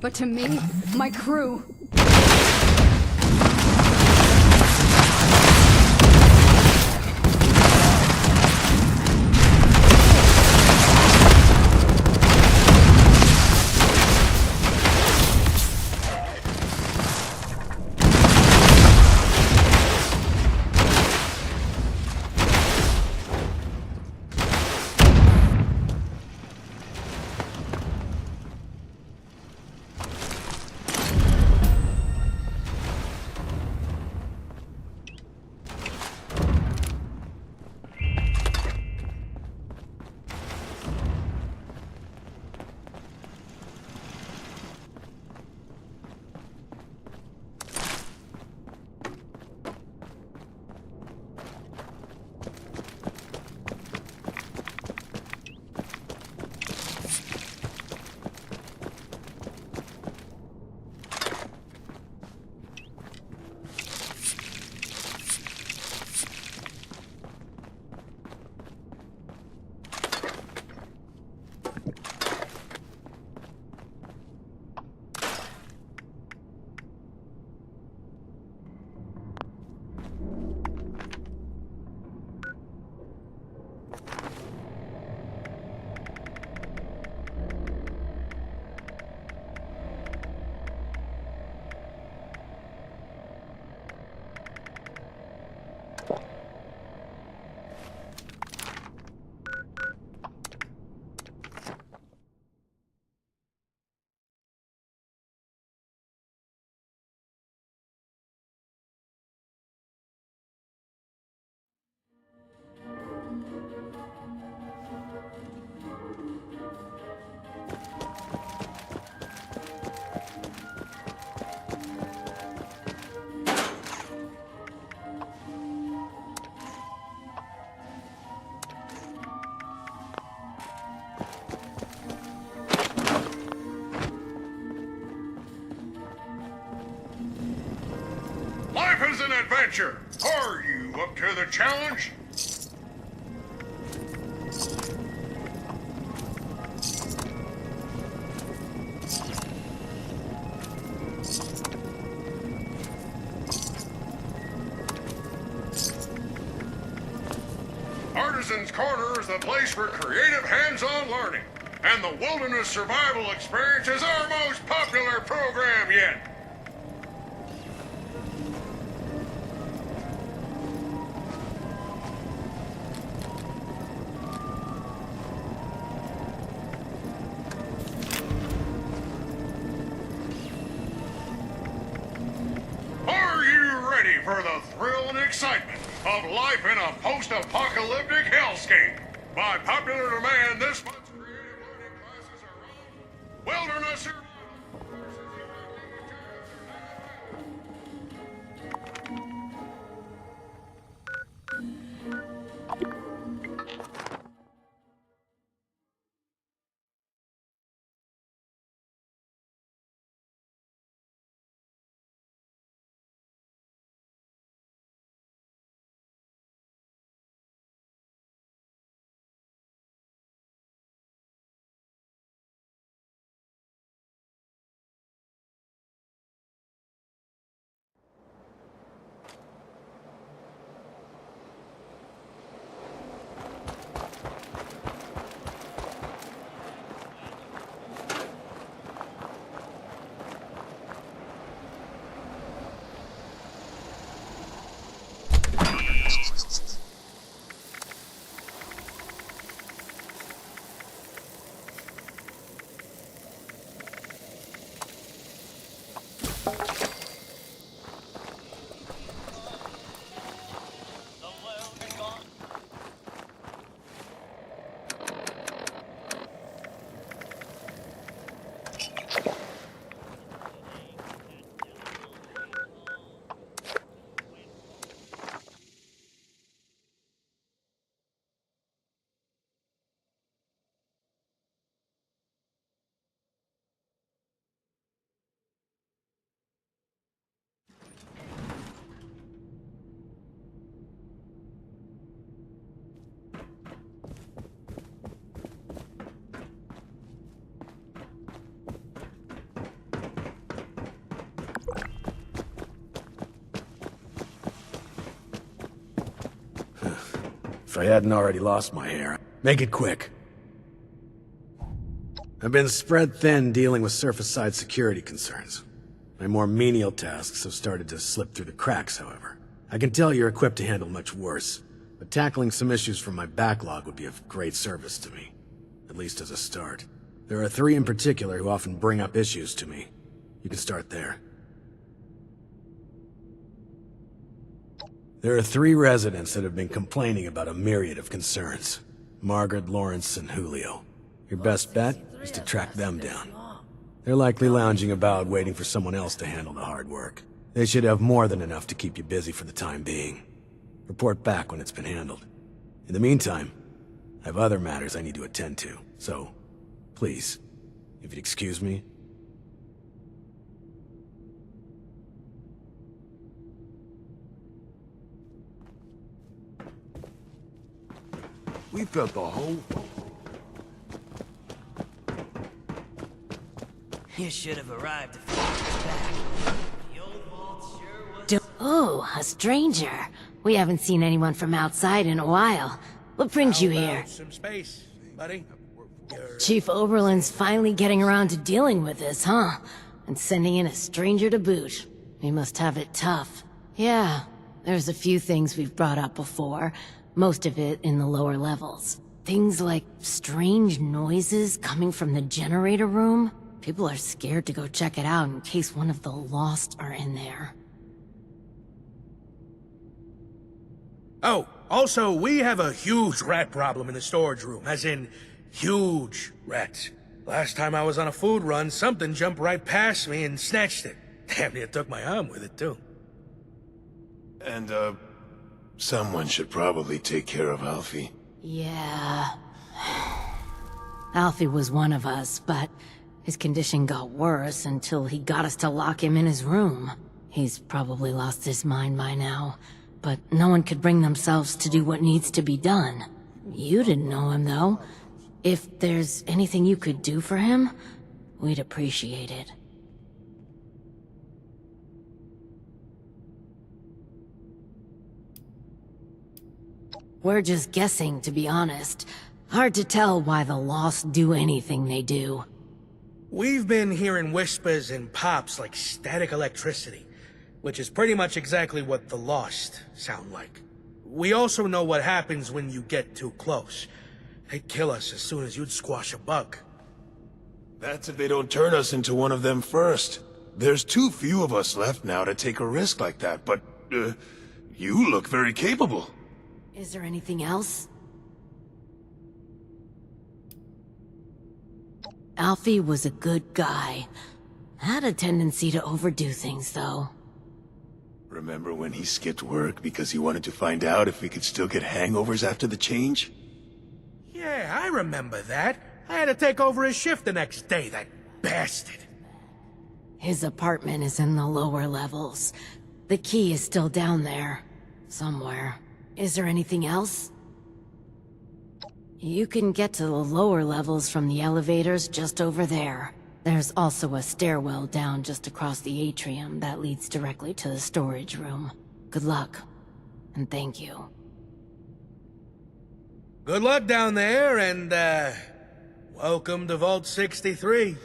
But to me, my crew, Life is an adventure. Are you up to the challenge? Artisan's Corner is the place for creative hands-on learning, and the Wilderness Survival Experience is our most popular program yet. Are you ready for the thrill and excitement of life in a post-apocalyptic hellscape? By popular demand, this month's creative learning classes are Wilderness Survival. If I hadn't already lost my hair. Make it quick. I've been spread thin dealing with surface-side security concerns. My more menial tasks have started to slip through the cracks, however. I can tell you're equipped to handle much worse, but tackling some issues from my backlog would be of great service to me. At least as a start. There are 3 in particular who often bring up issues to me. You can start there. There are 3 residents that have been complaining about a myriad of concerns. Margaret, Lawrence, and Julio. Your best bet is to track them down. They're likely lounging about waiting for someone else to handle the hard work. They should have more than enough to keep you busy for the time being. Report back when it's been handled. In the meantime, I have other matters I need to attend to, so please, if you'd excuse me. We've got the whole... You should have arrived a few years back. The old vault sure was... Oh, a stranger. We haven't seen anyone from outside in a while. What brings you here? Some space, buddy. Chief Oberlin's finally getting around to dealing with this, huh? And sending in a stranger to boot. We must have it tough. Yeah, there's a few things we've brought up before. Most of it in the lower levels. Things like strange noises coming from the generator room. People are scared to go check it out in case one of the Lost are in there. Oh, also, we have a huge rat problem in the storage room, as in, huge rats. Last time I was on a food run, something jumped right past me and snatched it. Damn near took my arm with it, too. And, someone should probably take care of Alfie. Yeah. Alfie was one of us, but his condition got worse until he got us to lock him in his room. He's probably lost his mind by now, but no one could bring themselves to do what needs to be done. You didn't know him, though. If there's anything you could do for him, we'd appreciate it. We're just guessing, to be honest. Hard to tell why the Lost do anything they do. We've been hearing whispers and pops like static electricity, which is pretty much exactly what the Lost sound like. We also know what happens when you get too close. They'd kill us as soon as you'd squash a bug. That's if they don't turn us into one of them first. There's too few of us left now to take a risk like that, but, you look very capable. Is there anything else? Alfie was a good guy. Had a tendency to overdo things, though. Remember when he skipped work because he wanted to find out if we could still get hangovers after the change? Yeah, I remember that. I had to take over his shift the next day, that bastard. His apartment is in the lower levels. The key is still down there. Somewhere. Is there anything else? You can get to the lower levels from the elevators just over there. There's also a stairwell down just across the atrium that leads directly to the storage room. Good luck. And thank you. Good luck down there, and, welcome to Vault 63.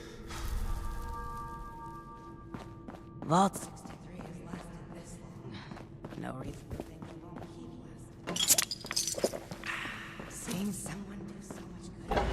Vault 63 has lasted this long. No reason to think it won't keep lasting. Seeing someone do so much good.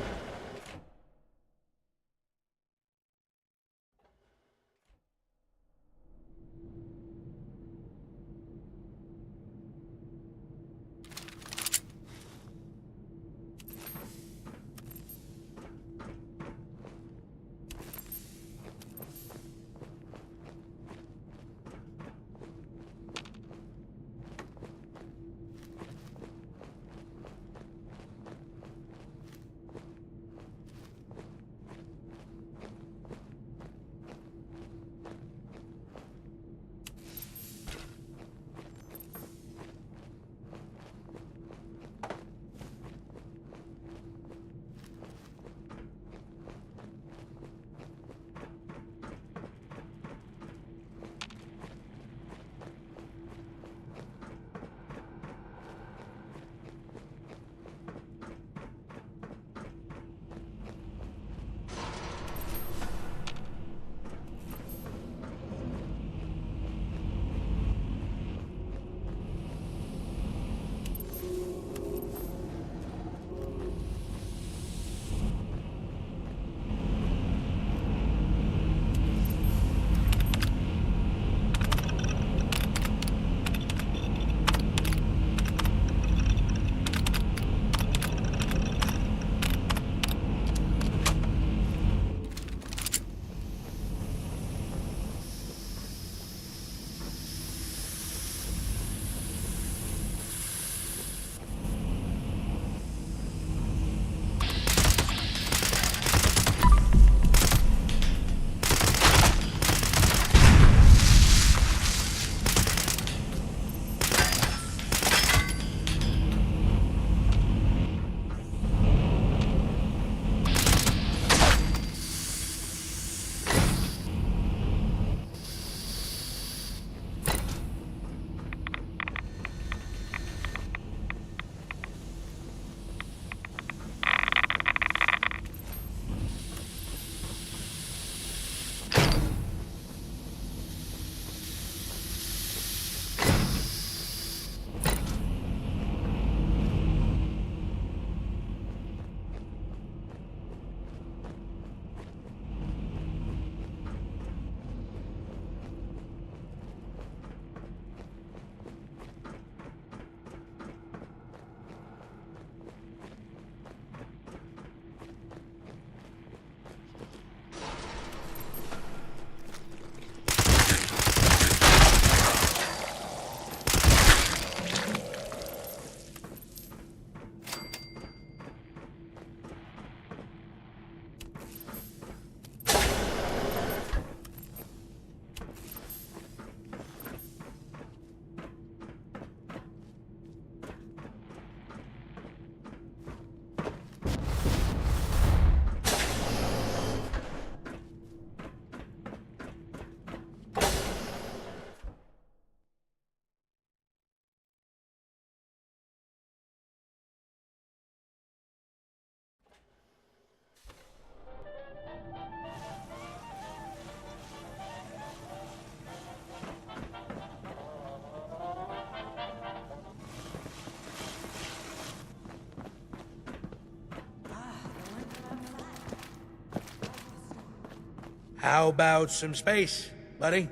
How about some space, buddy?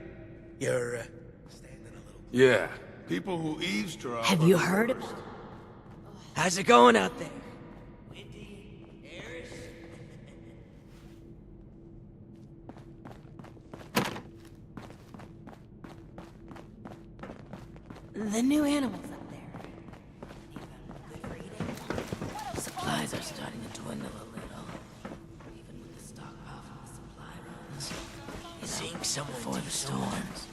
You're, Yeah, people who eavesdrop. Have you heard? How's it going out there? The new animals up there. Good for eating? Supplies are starting to dwindle a little. Even with the stockpile from the supply runs. You seeing someone Before the storms.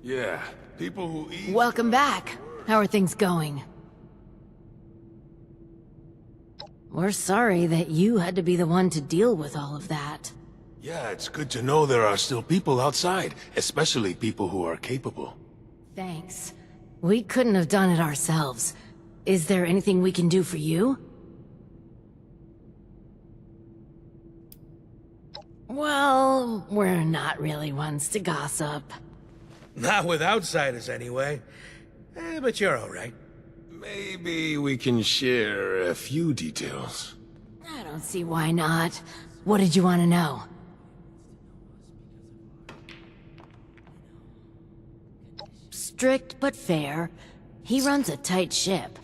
Yeah, people who eat. Welcome back. How are things going? We're sorry that you had to be the one to deal with all of that. Yeah, it's good to know there are still people outside, especially people who are capable. Thanks. We couldn't have done it ourselves. Is there anything we can do for you? Well, we're not really ones to gossip. Not with outsiders, anyway. But you're alright. Maybe we can share a few details. I don't see why not. What did you want to know? Strict but fair. He runs a tight ship.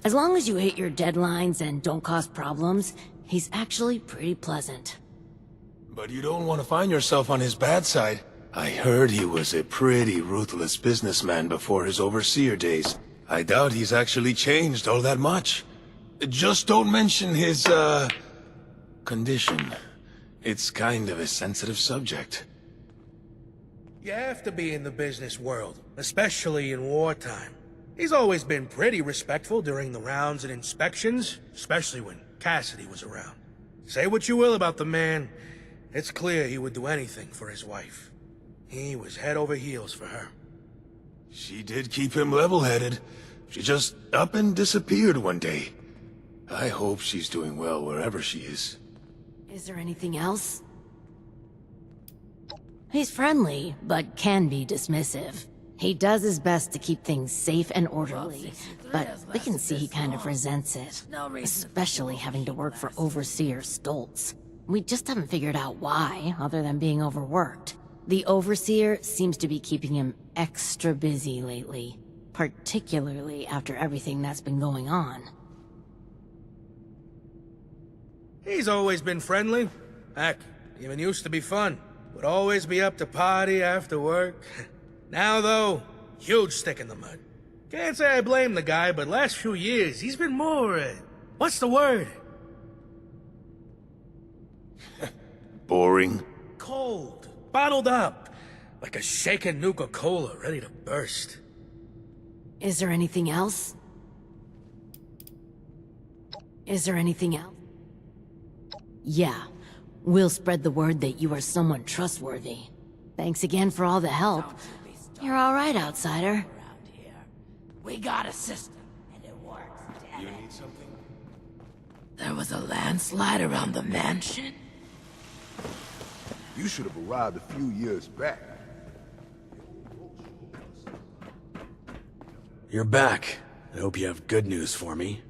As long as you hit your deadlines and don't cause problems, he's actually pretty pleasant. But you don't want to find yourself on his bad side. I heard he was a pretty ruthless businessman before his overseer days. I doubt he's actually changed all that much. Just don't mention his, condition. It's kind of a sensitive subject. You have to be in the business world, especially in wartime. He's always been pretty respectful during the rounds and inspections, especially when Cassidy was around. Say what you will about the man, it's clear he would do anything for his wife. He was head over heels for her. She did keep him level-headed. She just up and disappeared one day. I hope she's doing well wherever she is. Is there anything else? He's friendly, but can be dismissive. He does his best to keep things safe and orderly, but we can see he kind of resents it. Especially having to work for Overseer Stoltz. We just haven't figured out why, other than being overworked. The Overseer seems to be keeping him extra busy lately, particularly after everything that's been going on. He's always been friendly. Heck, even used to be fun. Would always be up to party after work. Now, though, huge stick in the mud. Can't say I blame the guy, but last few years, he's been more, what's the word? Boring? Cold. Bottled up. Like a shaken Nuka-Cola ready to burst. Is there anything else? Is there anything else? Yeah. We'll spread the word that you are someone trustworthy. Thanks again for all the help. You're all right, outsider. We got a system, and it works. You need something? There was a landslide around the mansion? You should have arrived a few years back. You're back. I hope you have good news for me.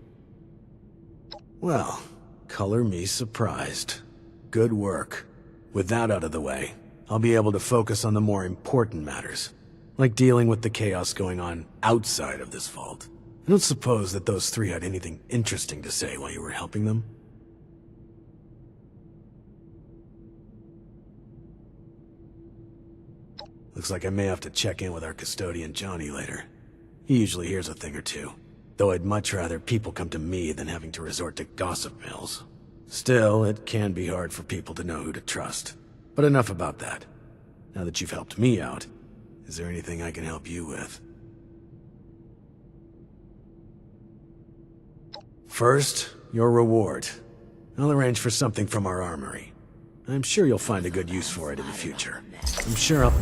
Well, color me surprised. Good work. With that out of the way, I'll be able to focus on the more important matters, like dealing with the chaos going on outside of this vault. I don't suppose that those three had anything interesting to say while you were helping them? Looks like I may have to check in with our custodian Johnny later. He usually hears a thing or two, though I'd much rather people come to me than having to resort to gossip mills. Still, it can be hard for people to know who to trust. But enough about that. Now that you've helped me out, is there anything I can help you with? First, your reward. I'll arrange for something from our armory. I'm sure you'll find a good use for it in the future. I'm sure I'll...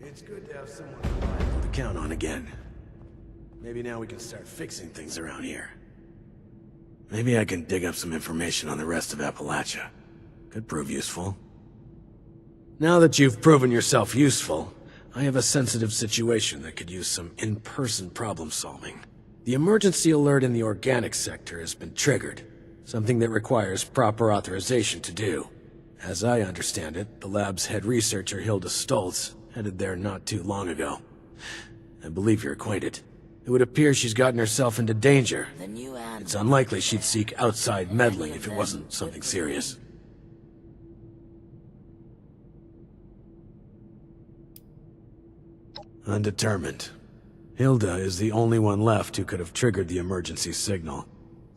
It's good to have someone reliable to count on again. Maybe now we can start fixing things around here. Maybe I can dig up some information on the rest of Appalachia. Could prove useful. Now that you've proven yourself useful, I have a sensitive situation that could use some in-person problem solving. The emergency alert in the organic sector has been triggered, something that requires proper authorization to do. As I understand it, the lab's head researcher Hilda Stoltz headed there not too long ago. I believe you're acquainted. It would appear she's gotten herself into danger. It's unlikely she'd seek outside meddling if it wasn't something serious. Undetermined. Hilda is the only one left who could have triggered the emergency signal.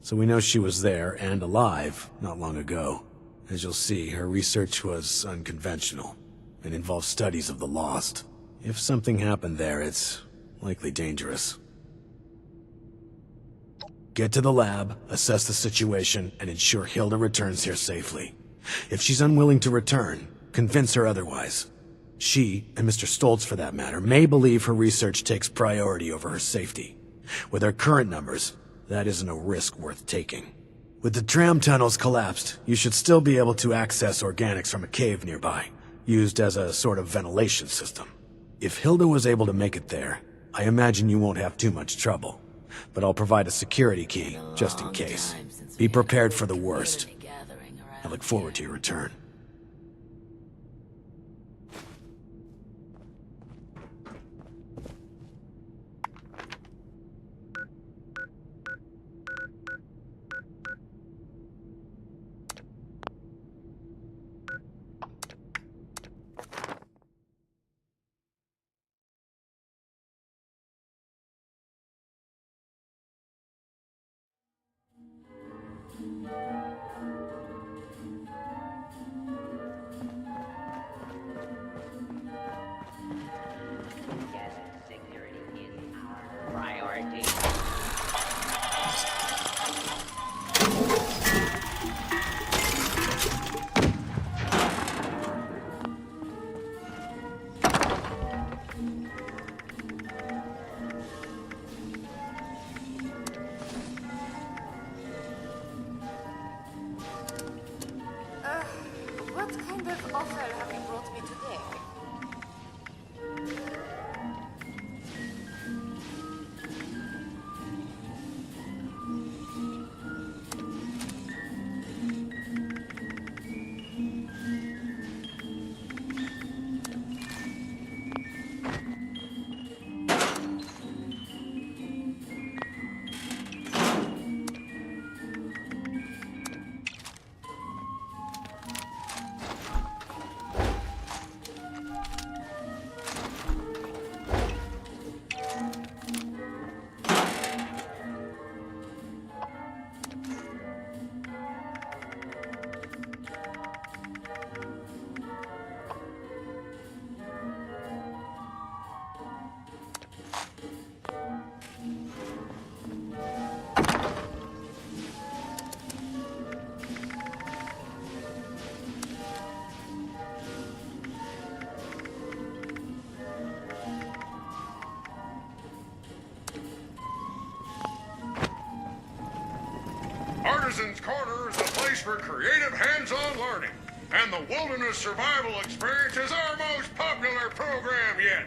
So we know she was there and alive not long ago. As you'll see, her research was unconventional and involved studies of the lost. If something happened there, it's likely dangerous. Get to the lab, assess the situation, and ensure Hilda returns here safely. If she's unwilling to return, convince her otherwise. She, and Mr. Stoltz for that matter, may believe her research takes priority over her safety. With our current numbers, that isn't a risk worth taking. With the tram tunnels collapsed, you should still be able to access organics from a cave nearby, used as a sort of ventilation system. If Hilda was able to make it there, I imagine you won't have too much trouble. But I'll provide a security key, just in case. Be prepared for the worst. I look forward to your return. Citizens Corner is a place for creative hands-on learning, and the Wilderness Survival Experience is our most popular program yet.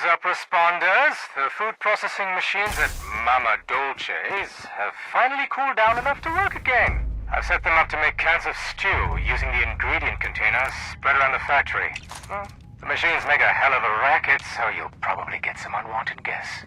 Is up, responders? The food processing machines at Mama Dolce's have finally cooled down enough to work again. I've set them up to make cans of stew using the ingredient containers spread around the factory. Well, the machines make a hell of a racket, so you'll probably get some unwanted guests.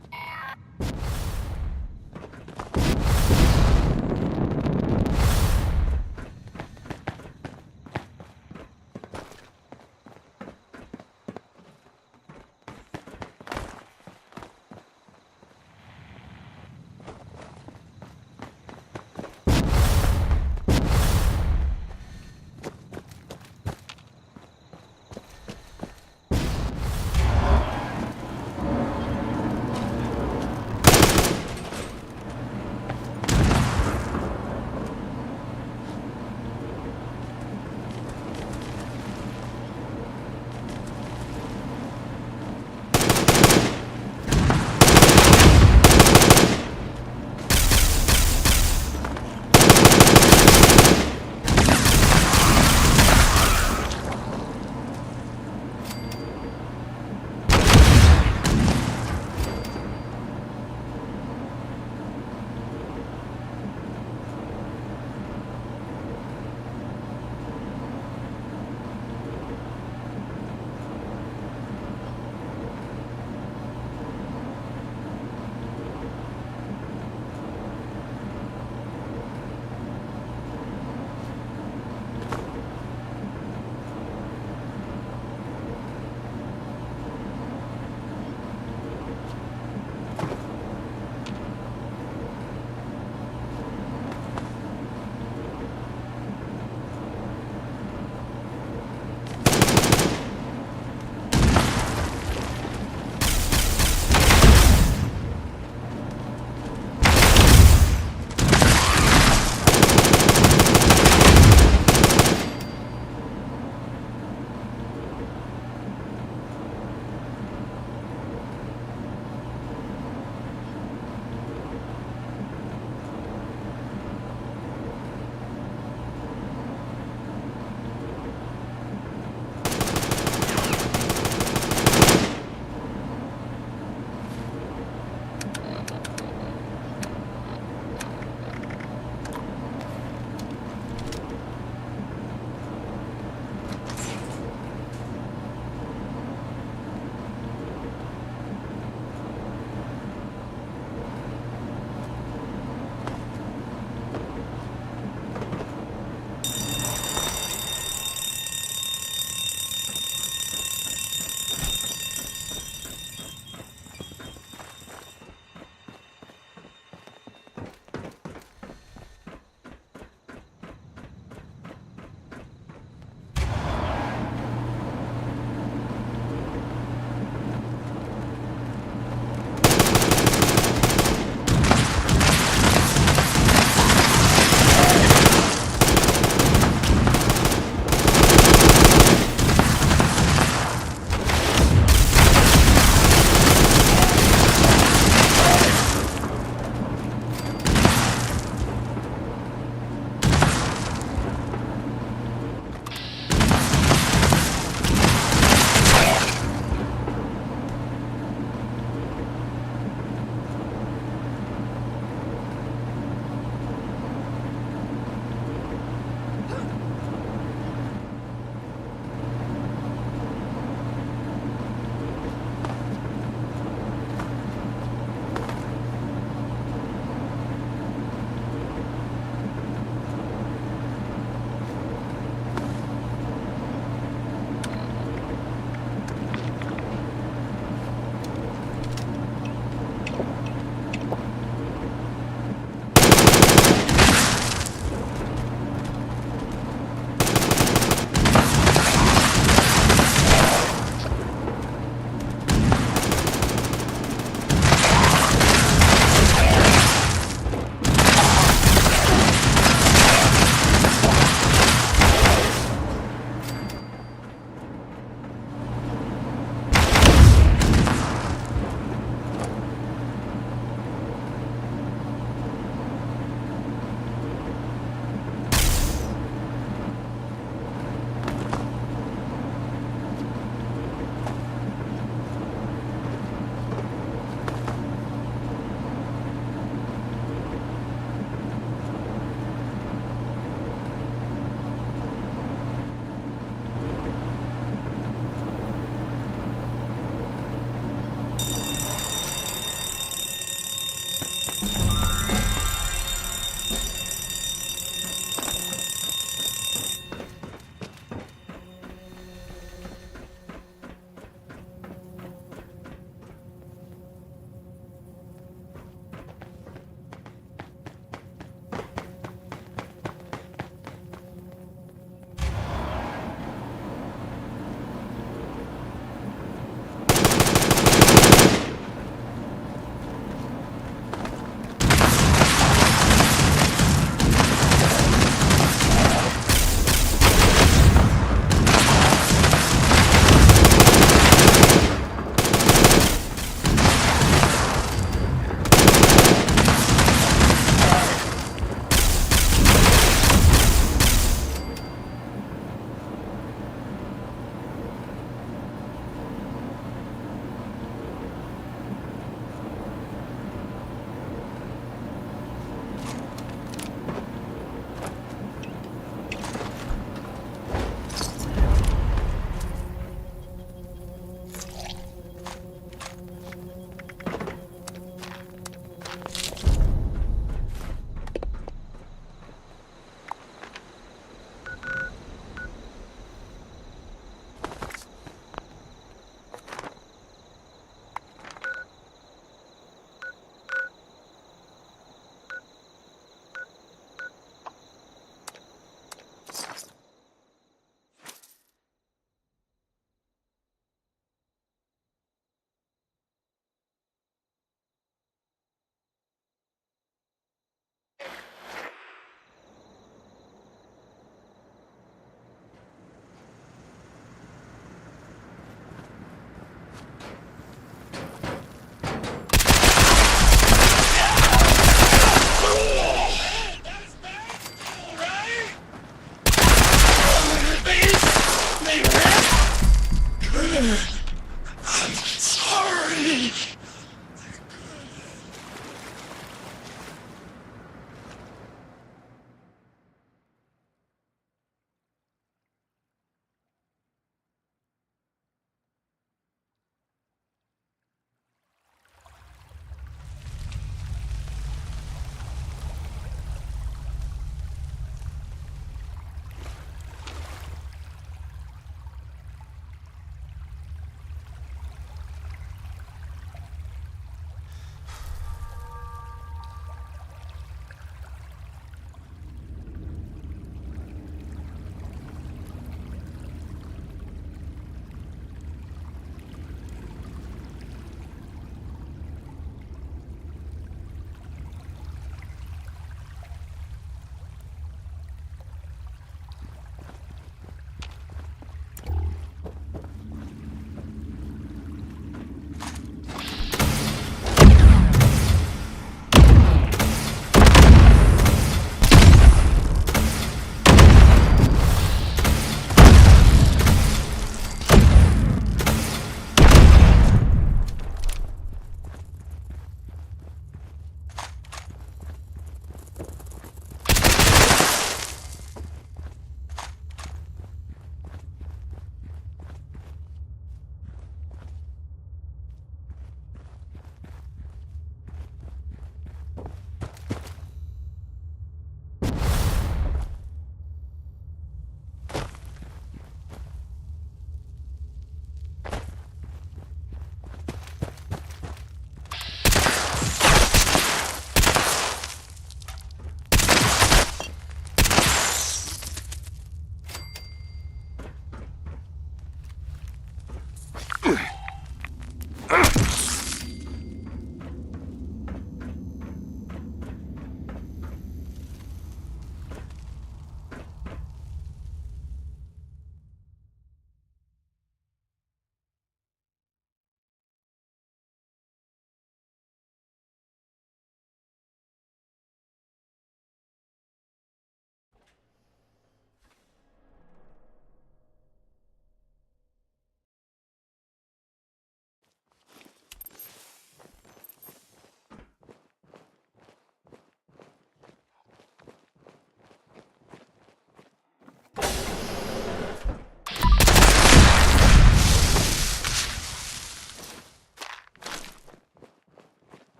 I'm sorry.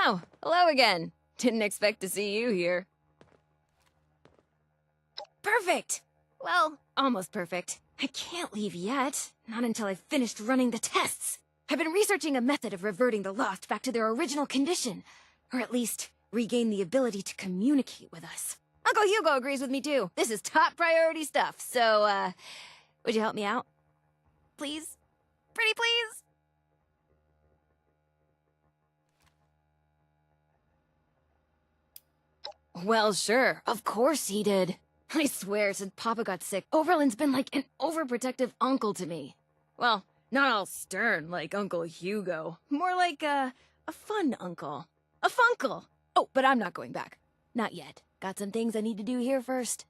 Oh, hello again. Didn't expect to see you here. Perfect! Well, almost perfect. I can't leave yet. Not until I've finished running the tests. I've been researching a method of reverting the Lost back to their original condition. Or at least, regain the ability to communicate with us. Uncle Hugo agrees with me too. This is top priority stuff, so, would you help me out? Please? Pretty please? Well, sure. Of course he did. I swear, since Papa got sick, Oberlin's been like an overprotective uncle to me. Well, not all stern like Uncle Hugo. More like a fun uncle. A funkle. Oh, but I'm not going back. Not yet. Got some things I need to do here first.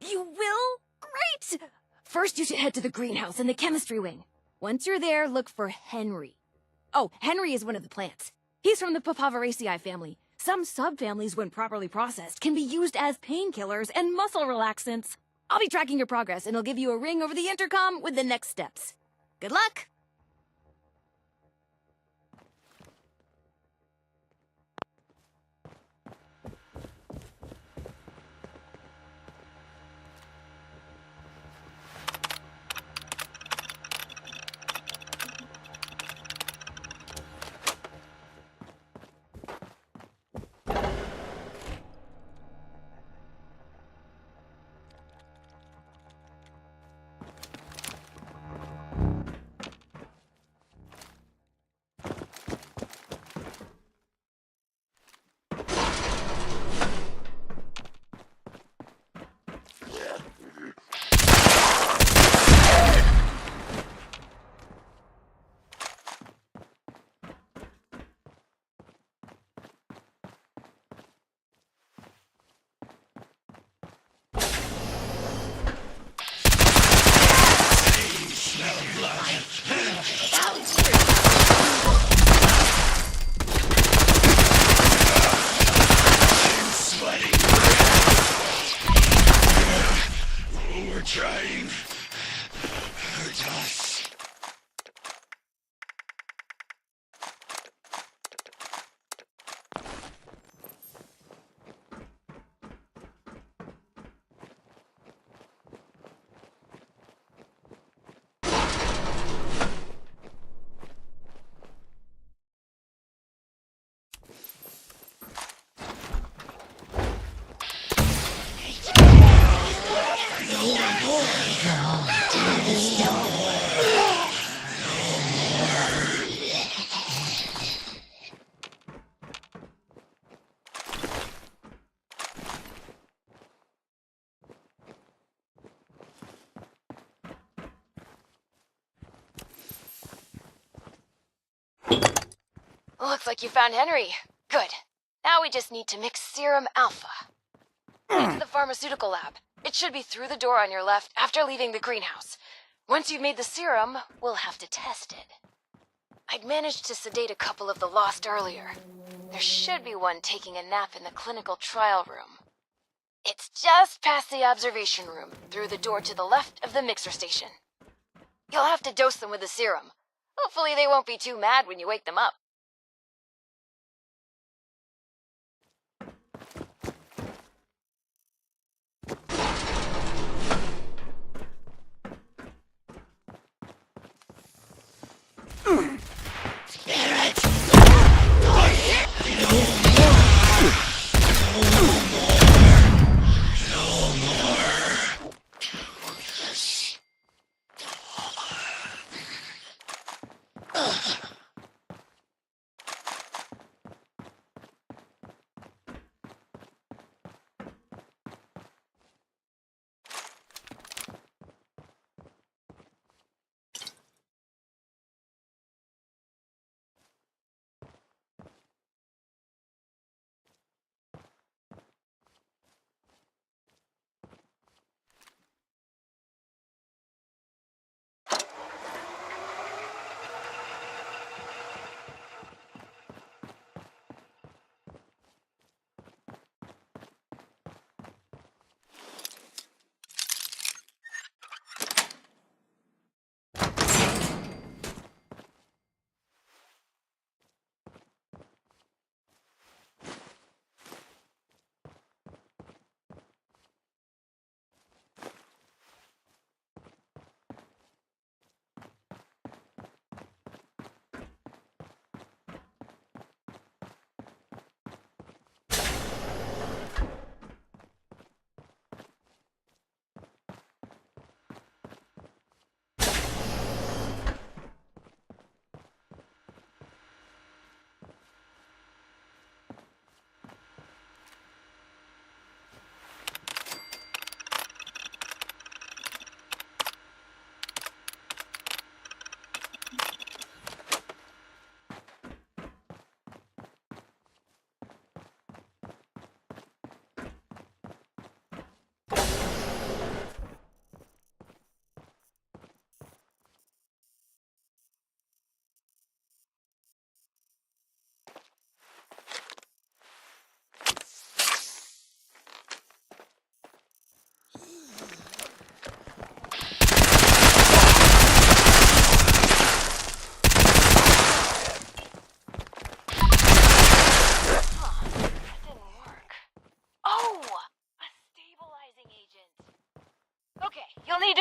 You will? Great! First, you should head to the greenhouse in the chemistry wing. Once you're there, look for Henry. Oh, Henry is one of the plants. He's from the Papaveraceae family. Some subfamilies, when properly processed, can be used as painkillers and muscle relaxants. I'll be tracking your progress, and I'll give you a ring over the intercom with the next steps. Good luck! Looks like you found Henry. Good. Now we just need to mix Serum Alpha. Head to the pharmaceutical lab. It should be through the door on your left after leaving the greenhouse. Once you've made the serum, we'll have to test it. I'd managed to sedate a couple of the Lost earlier. There should be one taking a nap in the clinical trial room. It's just past the observation room, through the door to the left of the mixer station. You'll have to dose them with the serum. Hopefully they won't be too mad when you wake them up.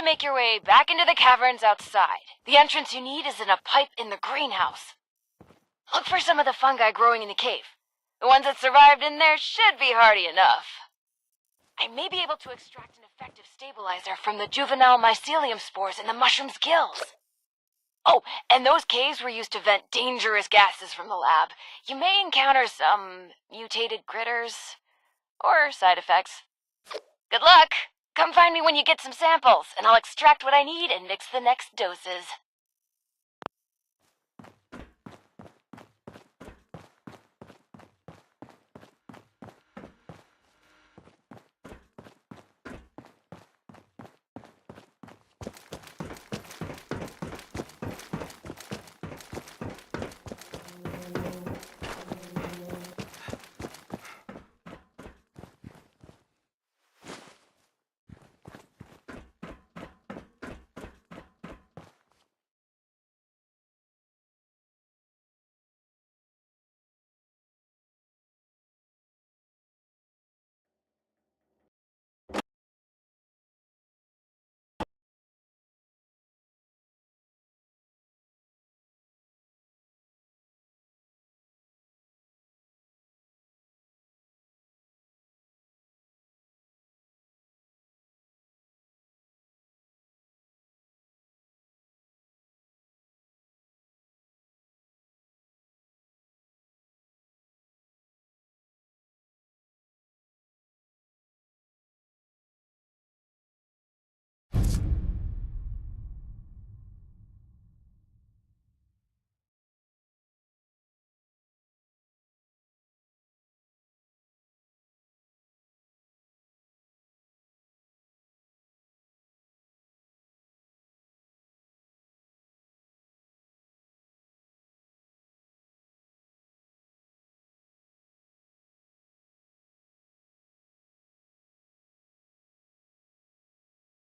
make your way back into the caverns outside. The entrance you need is in a pipe in the greenhouse. Look for some of the fungi growing in the cave. The ones that survived in there should be hardy enough. I may be able to extract an effective stabilizer from the juvenile mycelium spores in the mushroom's gills. Oh, and those caves were used to vent dangerous gases from the lab. You may encounter some mutated critters or side effects. Good luck! Come find me when you get some samples, and I'll extract what I need and mix the next doses.